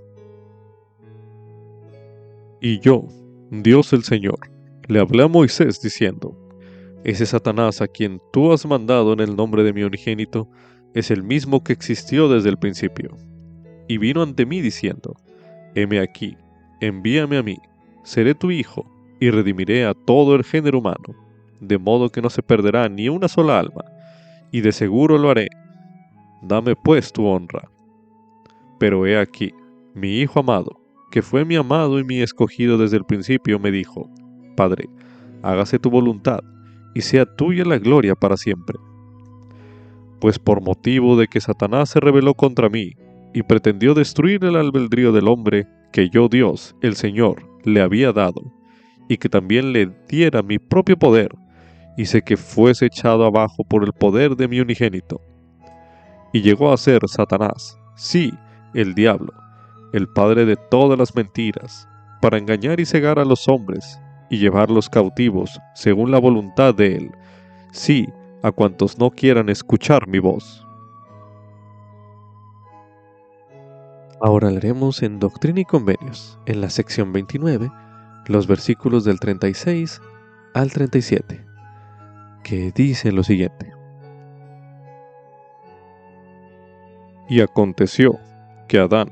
Speaker 1: Y yo, Dios el Señor, le hablé a Moisés diciendo, ese Satanás a quien tú has mandado en el nombre de mi unigénito, es el mismo que existió desde el principio. Y vino ante mí diciendo, heme aquí, envíame a mí, seré tu hijo, y redimiré a todo el género humano, de modo que no se perderá ni una sola alma, y de seguro lo haré. Dame pues tu honra. Pero he aquí, mi hijo amado, que fue mi amado y mi escogido desde el principio, me dijo, Padre, hágase tu voluntad, y sea tuya la gloria para siempre. Pues por motivo de que Satanás se rebeló contra mí, y pretendió destruir el albedrío del hombre, que yo Dios, el Señor, le había dado, y que también le diera mi propio poder, hice que fuese echado abajo por el poder de mi unigénito. Y llegó a ser Satanás, sí, el diablo, el padre de todas las mentiras, para engañar y cegar a los hombres, y llevarlos cautivos, según la voluntad de él, sí, a cuantos no quieran escuchar mi voz. Ahora leeremos en Doctrina y Convenios, en la sección 29, los versículos del 36 al 37, que dicen lo siguiente. Y aconteció que Adán,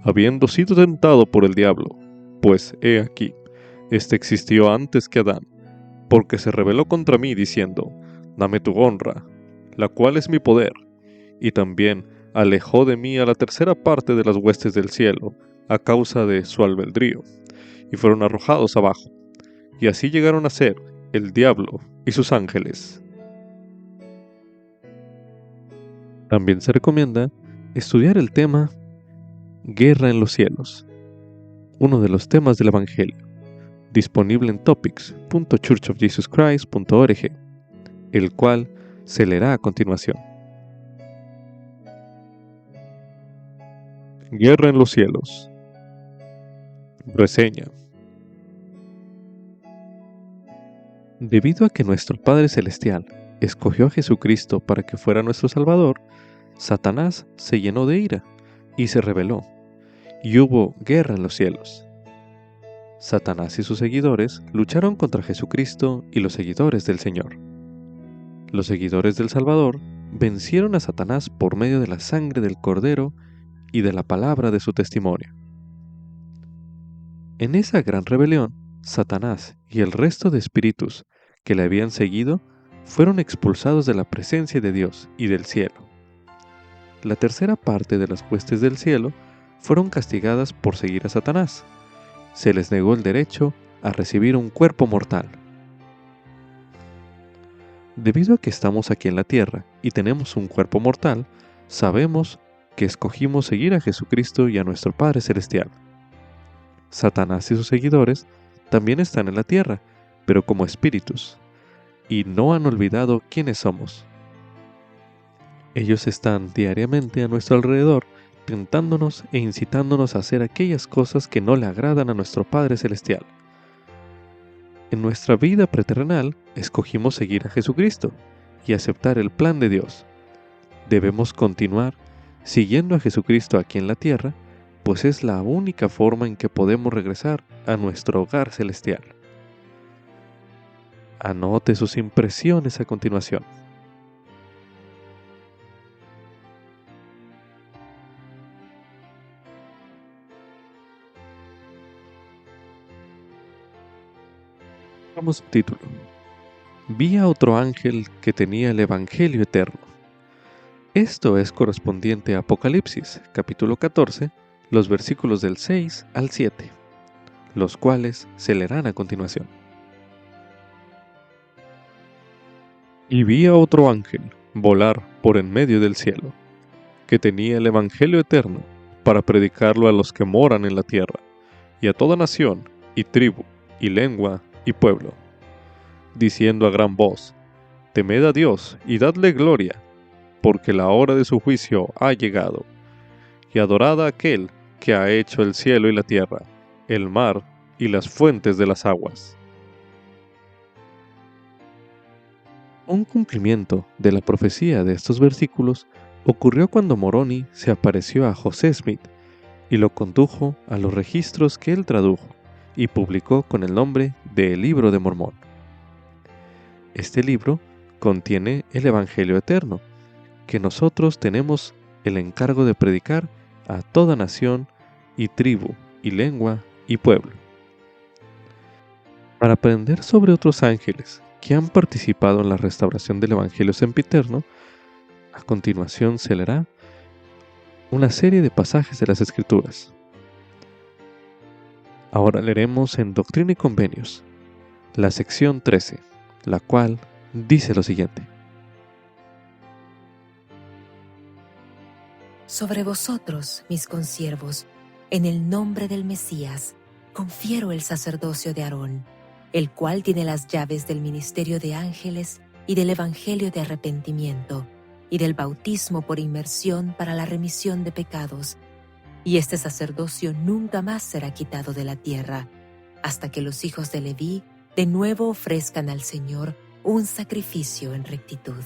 Speaker 1: habiendo sido tentado por el diablo, pues he aquí, éste existió antes que Adán, porque se rebeló contra mí diciendo, dame tu honra, la cual es mi poder, y también alejó de mí a la tercera parte de las huestes del cielo, a causa de su albedrío, y fueron arrojados abajo, y así llegaron a ser el diablo y sus ángeles. También se recomienda estudiar el tema Guerra en los cielos, uno de los temas del Evangelio, disponible en topics.churchofjesuschrist.org, el cual se leerá a continuación. Guerra en los cielos. Reseña. Debido a que nuestro Padre Celestial escogió a Jesucristo para que fuera nuestro Salvador, Satanás se llenó de ira y se rebeló, y hubo guerra en los cielos. Satanás y sus seguidores lucharon contra Jesucristo y los seguidores del Señor. Los seguidores del Salvador vencieron a Satanás por medio de la sangre del Cordero y de la palabra de su testimonio. En esa gran rebelión, Satanás y el resto de espíritus que le habían seguido fueron expulsados de la presencia de Dios y del cielo. La tercera parte de las huestes del cielo fueron castigadas por seguir a Satanás. Se les negó el derecho a recibir un cuerpo mortal. Debido a que estamos aquí en la tierra y tenemos un cuerpo mortal, sabemos que escogimos seguir a Jesucristo y a nuestro Padre Celestial. Satanás y sus seguidores también están en la tierra, pero como espíritus, y no han olvidado quiénes somos. Ellos están diariamente a nuestro alrededor, tentándonos e incitándonos a hacer aquellas cosas que no le agradan a nuestro Padre Celestial. En nuestra vida preterrenal, escogimos seguir a Jesucristo y aceptar el plan de Dios. Debemos continuar siguiendo a Jesucristo aquí en la tierra, pues es la única forma en que podemos regresar a nuestro hogar celestial. Anote sus impresiones a continuación. Subtítulo: Vi a otro ángel que tenía el Evangelio eterno. Esto es correspondiente a Apocalipsis, capítulo 14, los versículos del 6 al 7, los cuales se leerán a continuación. Y vi a otro ángel volar por en medio del cielo, que tenía el Evangelio eterno para predicarlo a los que moran en la tierra, y a toda nación, y tribu, y lengua, y pueblo, diciendo a gran voz: Temed a Dios y dadle gloria, porque la hora de su juicio ha llegado, y adorad a aquel que ha hecho el cielo y la tierra, el mar y las fuentes de las aguas. Un cumplimiento de la profecía de estos versículos ocurrió cuando Moroni se apareció a José Smith y lo condujo a los registros que él tradujo y publicó con el nombre de El Libro de Mormón. Este libro contiene el Evangelio eterno, que nosotros tenemos el encargo de predicar a toda nación y tribu y lengua y pueblo. Para aprender sobre otros ángeles que han participado en la restauración del Evangelio sempiterno, a continuación se leerá una serie de pasajes de las Escrituras. Ahora leeremos en Doctrina y Convenios, la sección 13, la cual dice lo siguiente:
Speaker 4: Sobre vosotros, mis consiervos, en el nombre del Mesías, confiero el sacerdocio de Aarón, el cual tiene las llaves del ministerio de ángeles y del evangelio de arrepentimiento, y del bautismo por inmersión para la remisión de pecados. Y este sacerdocio nunca más será quitado de la tierra, hasta que los hijos de Leví de nuevo ofrezcan al Señor un sacrificio en rectitud.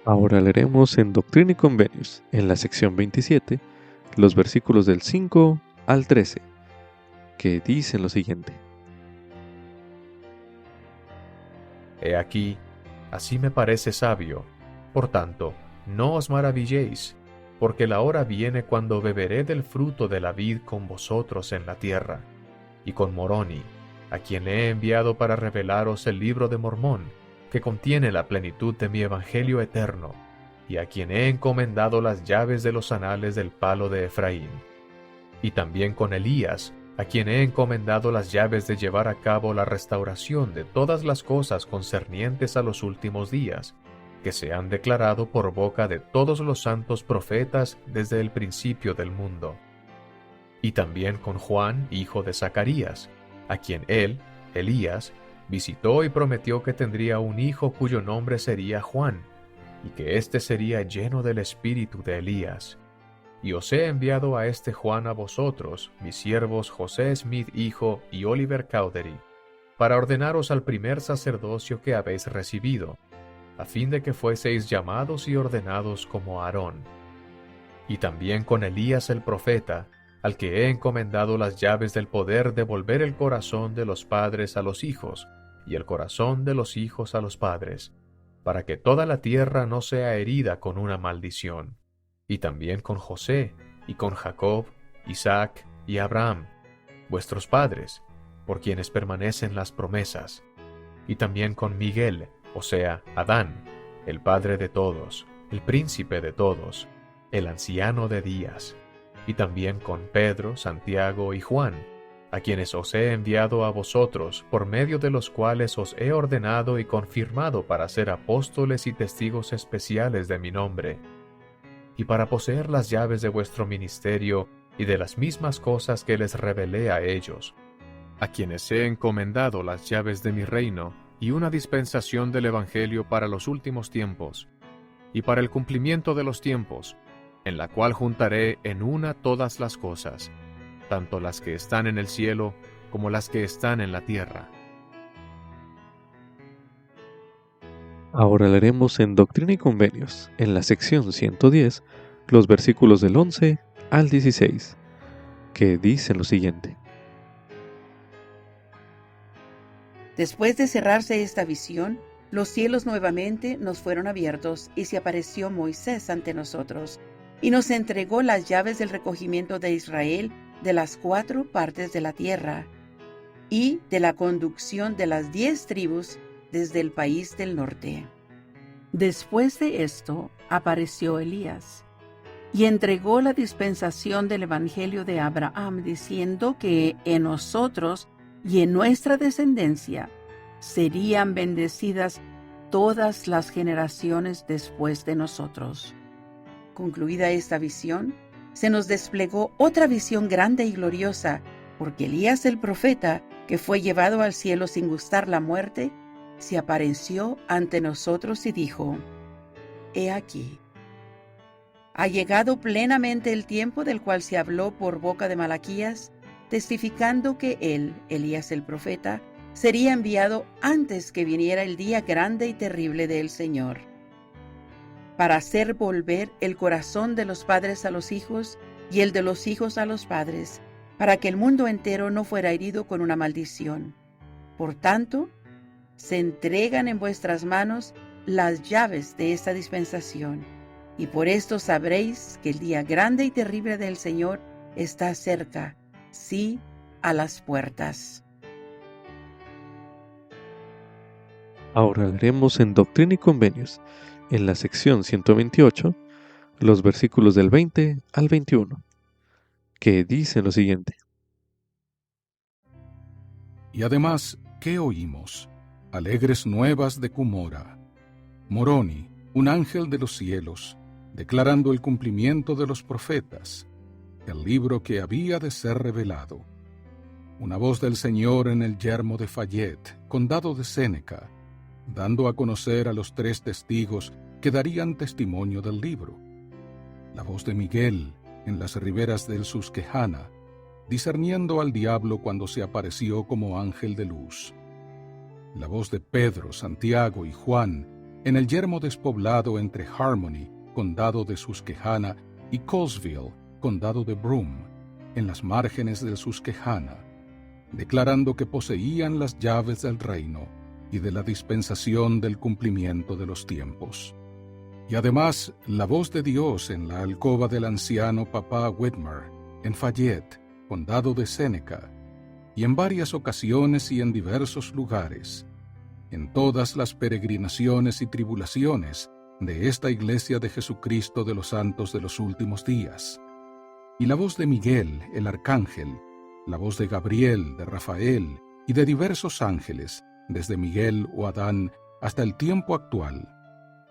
Speaker 1: Ahora leeremos en Doctrina y Convenios, en la sección 27, los versículos del 5 al 13, que dicen lo siguiente:
Speaker 5: He aquí, así me parece sabio. Por tanto, no os maravilléis, porque la hora viene cuando beberé del fruto de la vid con vosotros en la tierra, y con Moroni, a quien he enviado para revelaros el libro de Mormón, que contiene la plenitud de mi evangelio eterno, y a quien he encomendado las llaves de los anales del palo de Efraín. Y también con Elías, a quien he encomendado las llaves de llevar a cabo la restauración de todas las cosas concernientes a los últimos días, que se han declarado por boca de todos los santos profetas desde el principio del mundo. Y también con Juan, hijo de Zacarías, a quien él, Elías, visitó y prometió que tendría un hijo cuyo nombre sería Juan, y que éste sería lleno del espíritu de Elías. Y os he enviado a este Juan a vosotros, mis siervos José Smith hijo y Oliver Cowdery, para ordenaros al primer sacerdocio que habéis recibido, a fin de que fueseis llamados y ordenados como Aarón. Y también con Elías el profeta, al que he encomendado las llaves del poder de volver el corazón de los padres a los hijos, y el corazón de los hijos a los padres, para que toda la tierra no sea herida con una maldición. Y también con José, y con Jacob, Isaac y Abraham, vuestros padres, por quienes permanecen las promesas. Y también con Miguel, o sea, Adán, el padre de todos, el príncipe de todos, el anciano de días. Y también con Pedro, Santiago y Juan, a quienes os he enviado a vosotros, por medio de los cuales os he ordenado y confirmado para ser apóstoles y testigos especiales de mi nombre, y para poseer las llaves de vuestro ministerio y de las mismas cosas que les revelé a ellos, a quienes he encomendado las llaves de mi reino y una dispensación del Evangelio para los últimos tiempos, y para el cumplimiento de los tiempos, en la cual juntaré en una todas las cosas, tanto las que están en el cielo como las que están en la tierra.
Speaker 1: Ahora leeremos en Doctrina y Convenios, en la sección 110, los versículos del 11 al 16, que dicen lo siguiente.
Speaker 2: Después de cerrarse esta visión, los cielos nuevamente nos fueron abiertos y se apareció Moisés ante nosotros, y nos entregó las llaves del recogimiento de Israel de las 4 partes de la tierra, y de la conducción de las 10 tribus desde el país del norte. Después de esto apareció Elías, y entregó la dispensación del Evangelio de Abraham, diciendo que en nosotros y en nuestra descendencia serían bendecidas todas las generaciones después de nosotros. Concluida esta visión, se nos desplegó otra visión grande y gloriosa, porque Elías el profeta, que fue llevado al cielo sin gustar la muerte, se apareció ante nosotros y dijo: He aquí, ha llegado plenamente el tiempo del cual se habló por boca de Malaquías, testificando que él, Elías el profeta, sería enviado antes que viniera el día grande y terrible del Señor, para hacer volver el corazón de los padres a los hijos y el de los hijos a los padres, para que el mundo entero no fuera herido con una maldición. Por tanto, se entregan en vuestras manos las llaves de esta dispensación, y por esto sabréis que el día grande y terrible del Señor está cerca, sí, a las puertas.
Speaker 1: Ahora leeremos en Doctrina y Convenios, en la sección 128, los versículos del 20 al 21, que dicen lo siguiente.
Speaker 6: Y además, ¿qué oímos? Alegres nuevas de Cumora. Moroni, un ángel de los cielos, declarando el cumplimiento de los profetas, el libro que había de ser revelado. Una voz del Señor en el yermo de Fayette, condado de Séneca, dando a conocer a los 3 testigos que darían testimonio del libro. La voz de Miguel en las riberas del Susquehanna, discerniendo al diablo cuando se apareció como ángel de luz. La voz de Pedro, Santiago y Juan en el yermo despoblado entre Harmony, condado de Susquehanna, y Colesville, condado de Broome, en las márgenes del Susquehanna, declarando que poseían las llaves del reino y de la dispensación del cumplimiento de los tiempos. Y además, la voz de Dios en la alcoba del anciano Papá Whitmer, en Fayette, condado de Séneca, y en varias ocasiones y en diversos lugares, en todas las peregrinaciones y tribulaciones de esta Iglesia de Jesucristo de los Santos de los Últimos Días. Y la voz de Miguel, el arcángel, la voz de Gabriel, de Rafael y de diversos ángeles, desde Miguel o Adán hasta el tiempo actual,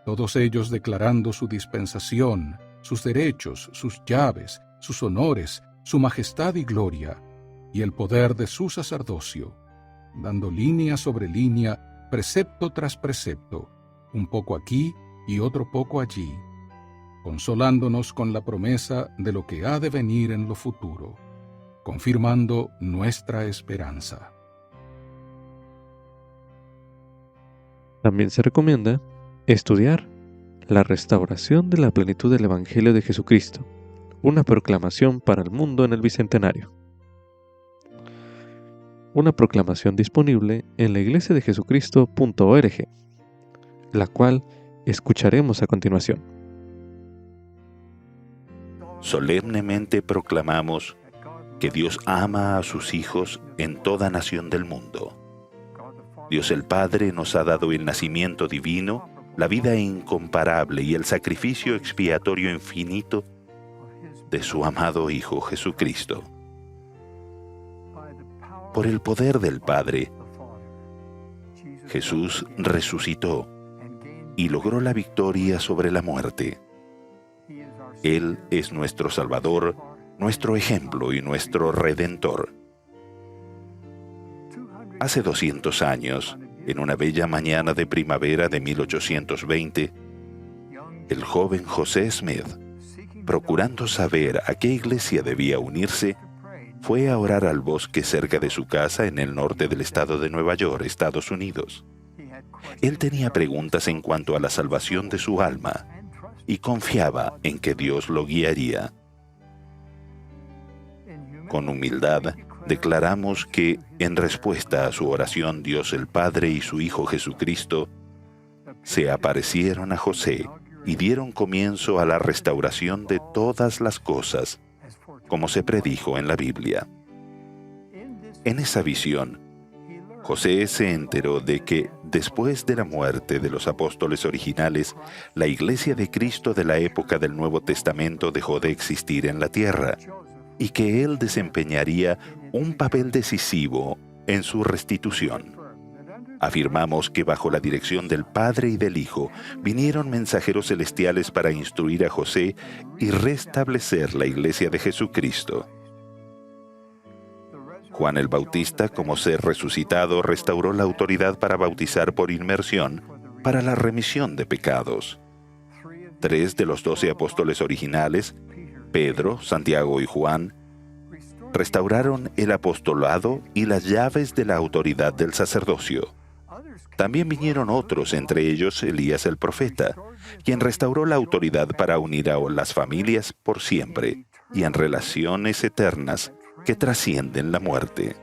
Speaker 6: todos ellos declarando su dispensación, sus derechos, sus llaves, sus honores, su majestad y gloria, y el poder de su sacerdocio, dando línea sobre línea, precepto tras precepto, un poco aquí y otro poco allí, consolándonos con la promesa de lo que ha de venir en lo futuro, confirmando nuestra esperanza.
Speaker 1: También se recomienda Estudiar la restauración de la plenitud del Evangelio de Jesucristo, una proclamación para el mundo en el Bicentenario. Una proclamación disponible en la iglesiadejesucristo.org, la cual escucharemos a continuación.
Speaker 7: Solemnemente proclamamos que Dios ama a sus hijos en toda nación del mundo. Dios el Padre nos ha dado el nacimiento divino, la vida incomparable y el sacrificio expiatorio infinito de su amado Hijo Jesucristo. Por el poder del Padre, Jesús resucitó y logró la victoria sobre la muerte. Él es nuestro Salvador, nuestro ejemplo y nuestro Redentor. Hace 200 años, en una bella mañana de primavera de 1820, el joven José Smith, procurando saber a qué iglesia debía unirse, fue a orar al bosque cerca de su casa en el norte del estado de Nueva York, Estados Unidos. Él tenía preguntas en cuanto a la salvación de su alma y confiaba en que Dios lo guiaría. Con humildad, declaramos que, en respuesta a su oración, Dios el Padre y su Hijo Jesucristo se aparecieron a José y dieron comienzo a la restauración de todas las cosas, como se predijo en la Biblia. En esa visión, José se enteró de que, después de la muerte de los apóstoles originales, la Iglesia de Cristo de la época del Nuevo Testamento dejó de existir en la tierra, y que él desempeñaría un papel decisivo en su restitución. Afirmamos que bajo la dirección del Padre y del Hijo vinieron mensajeros celestiales para instruir a José y restablecer la Iglesia de Jesucristo. Juan el Bautista, como ser resucitado, restauró la autoridad para bautizar por inmersión para la remisión de pecados. 3 de los 12 apóstoles originales, Pedro, Santiago y Juan, restauraron el apostolado y las llaves de la autoridad del sacerdocio. También vinieron otros, entre ellos Elías el profeta, quien restauró la autoridad para unir a las familias por siempre y en relaciones eternas que trascienden la muerte.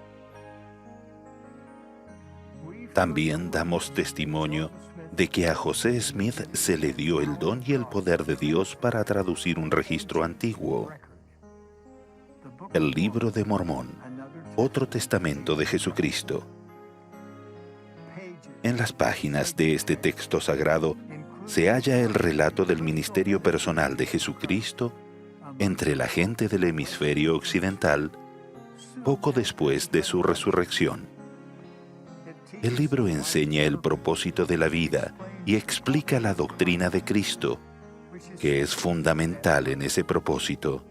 Speaker 7: También damos testimonio de que a José Smith se le dio el don y el poder de Dios para traducir un registro antiguo, el Libro de Mormón, otro testamento de Jesucristo. En las páginas de este texto sagrado se halla el relato del ministerio personal de Jesucristo entre la gente del hemisferio occidental poco después de su resurrección. El libro enseña el propósito de la vida y explica la doctrina de Cristo, que es fundamental en ese propósito.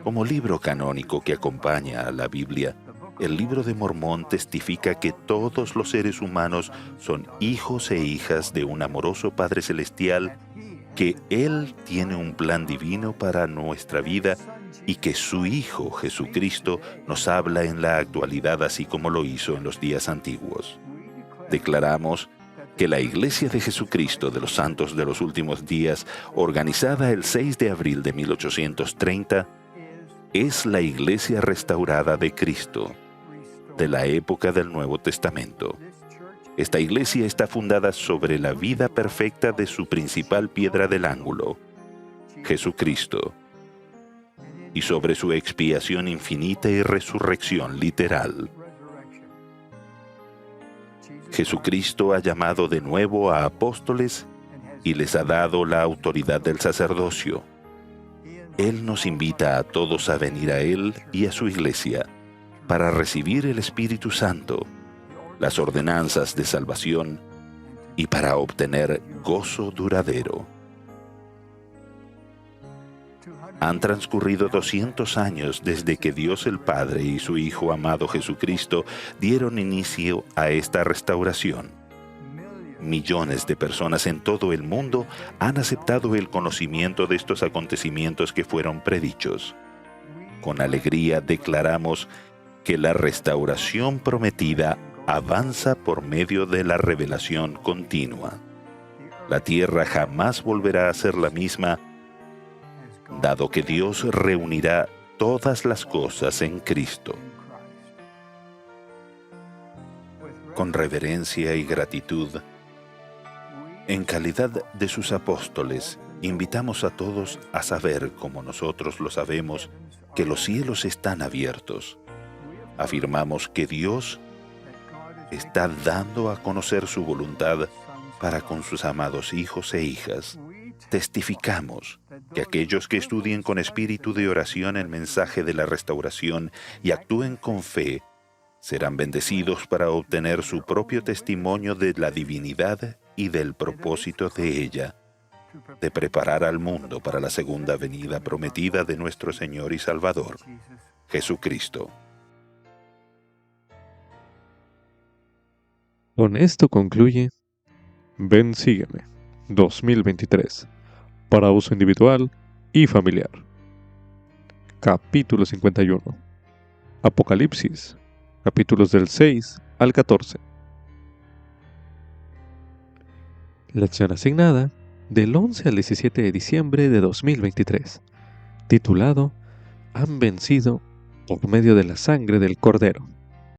Speaker 7: Como libro canónico que acompaña a la Biblia, el Libro de Mormón testifica que todos los seres humanos son hijos e hijas de un amoroso Padre Celestial, que Él tiene un plan divino para nuestra vida y que su Hijo Jesucristo nos habla en la actualidad así como lo hizo en los días antiguos. Declaramos que la Iglesia de Jesucristo de los Santos de los Últimos Días, organizada el 6 de abril de 1830, es la Iglesia restaurada de Cristo, de la época del Nuevo Testamento. Esta iglesia está fundada sobre la vida perfecta de su principal piedra del ángulo, Jesucristo, y sobre su expiación infinita y resurrección literal. Jesucristo ha llamado de nuevo a apóstoles y les ha dado la autoridad del sacerdocio. Él nos invita a todos a venir a Él y a su iglesia para recibir el Espíritu Santo, las ordenanzas de salvación y para obtener gozo duradero. Han transcurrido 200 años desde que Dios el Padre y su Hijo amado Jesucristo dieron inicio a esta restauración. Millones de personas en todo el mundo han aceptado el conocimiento de estos acontecimientos que fueron predichos. Con alegría declaramos que la restauración prometida avanza por medio de la revelación continua. La tierra jamás volverá a ser la misma, dado que Dios reunirá todas las cosas en Cristo. Con reverencia y gratitud, en calidad de sus apóstoles, invitamos a todos a saber, como nosotros lo sabemos, que los cielos están abiertos. Afirmamos que Dios está dando a conocer su voluntad para con sus amados hijos e hijas. Testificamos que aquellos que estudien con espíritu de oración el mensaje de la restauración y actúen con fe, serán bendecidos para obtener su propio testimonio de la divinidad y del propósito de ella, de preparar al mundo para la segunda venida prometida de nuestro Señor y Salvador, Jesucristo.
Speaker 1: Con esto concluye Ven Sígueme 2023 para uso individual y familiar. Capítulo 51. Apocalipsis, capítulos del 6 al 14. Lección asignada del 11 al 17 de diciembre de 2023, titulado Han vencido por medio de la sangre del Cordero.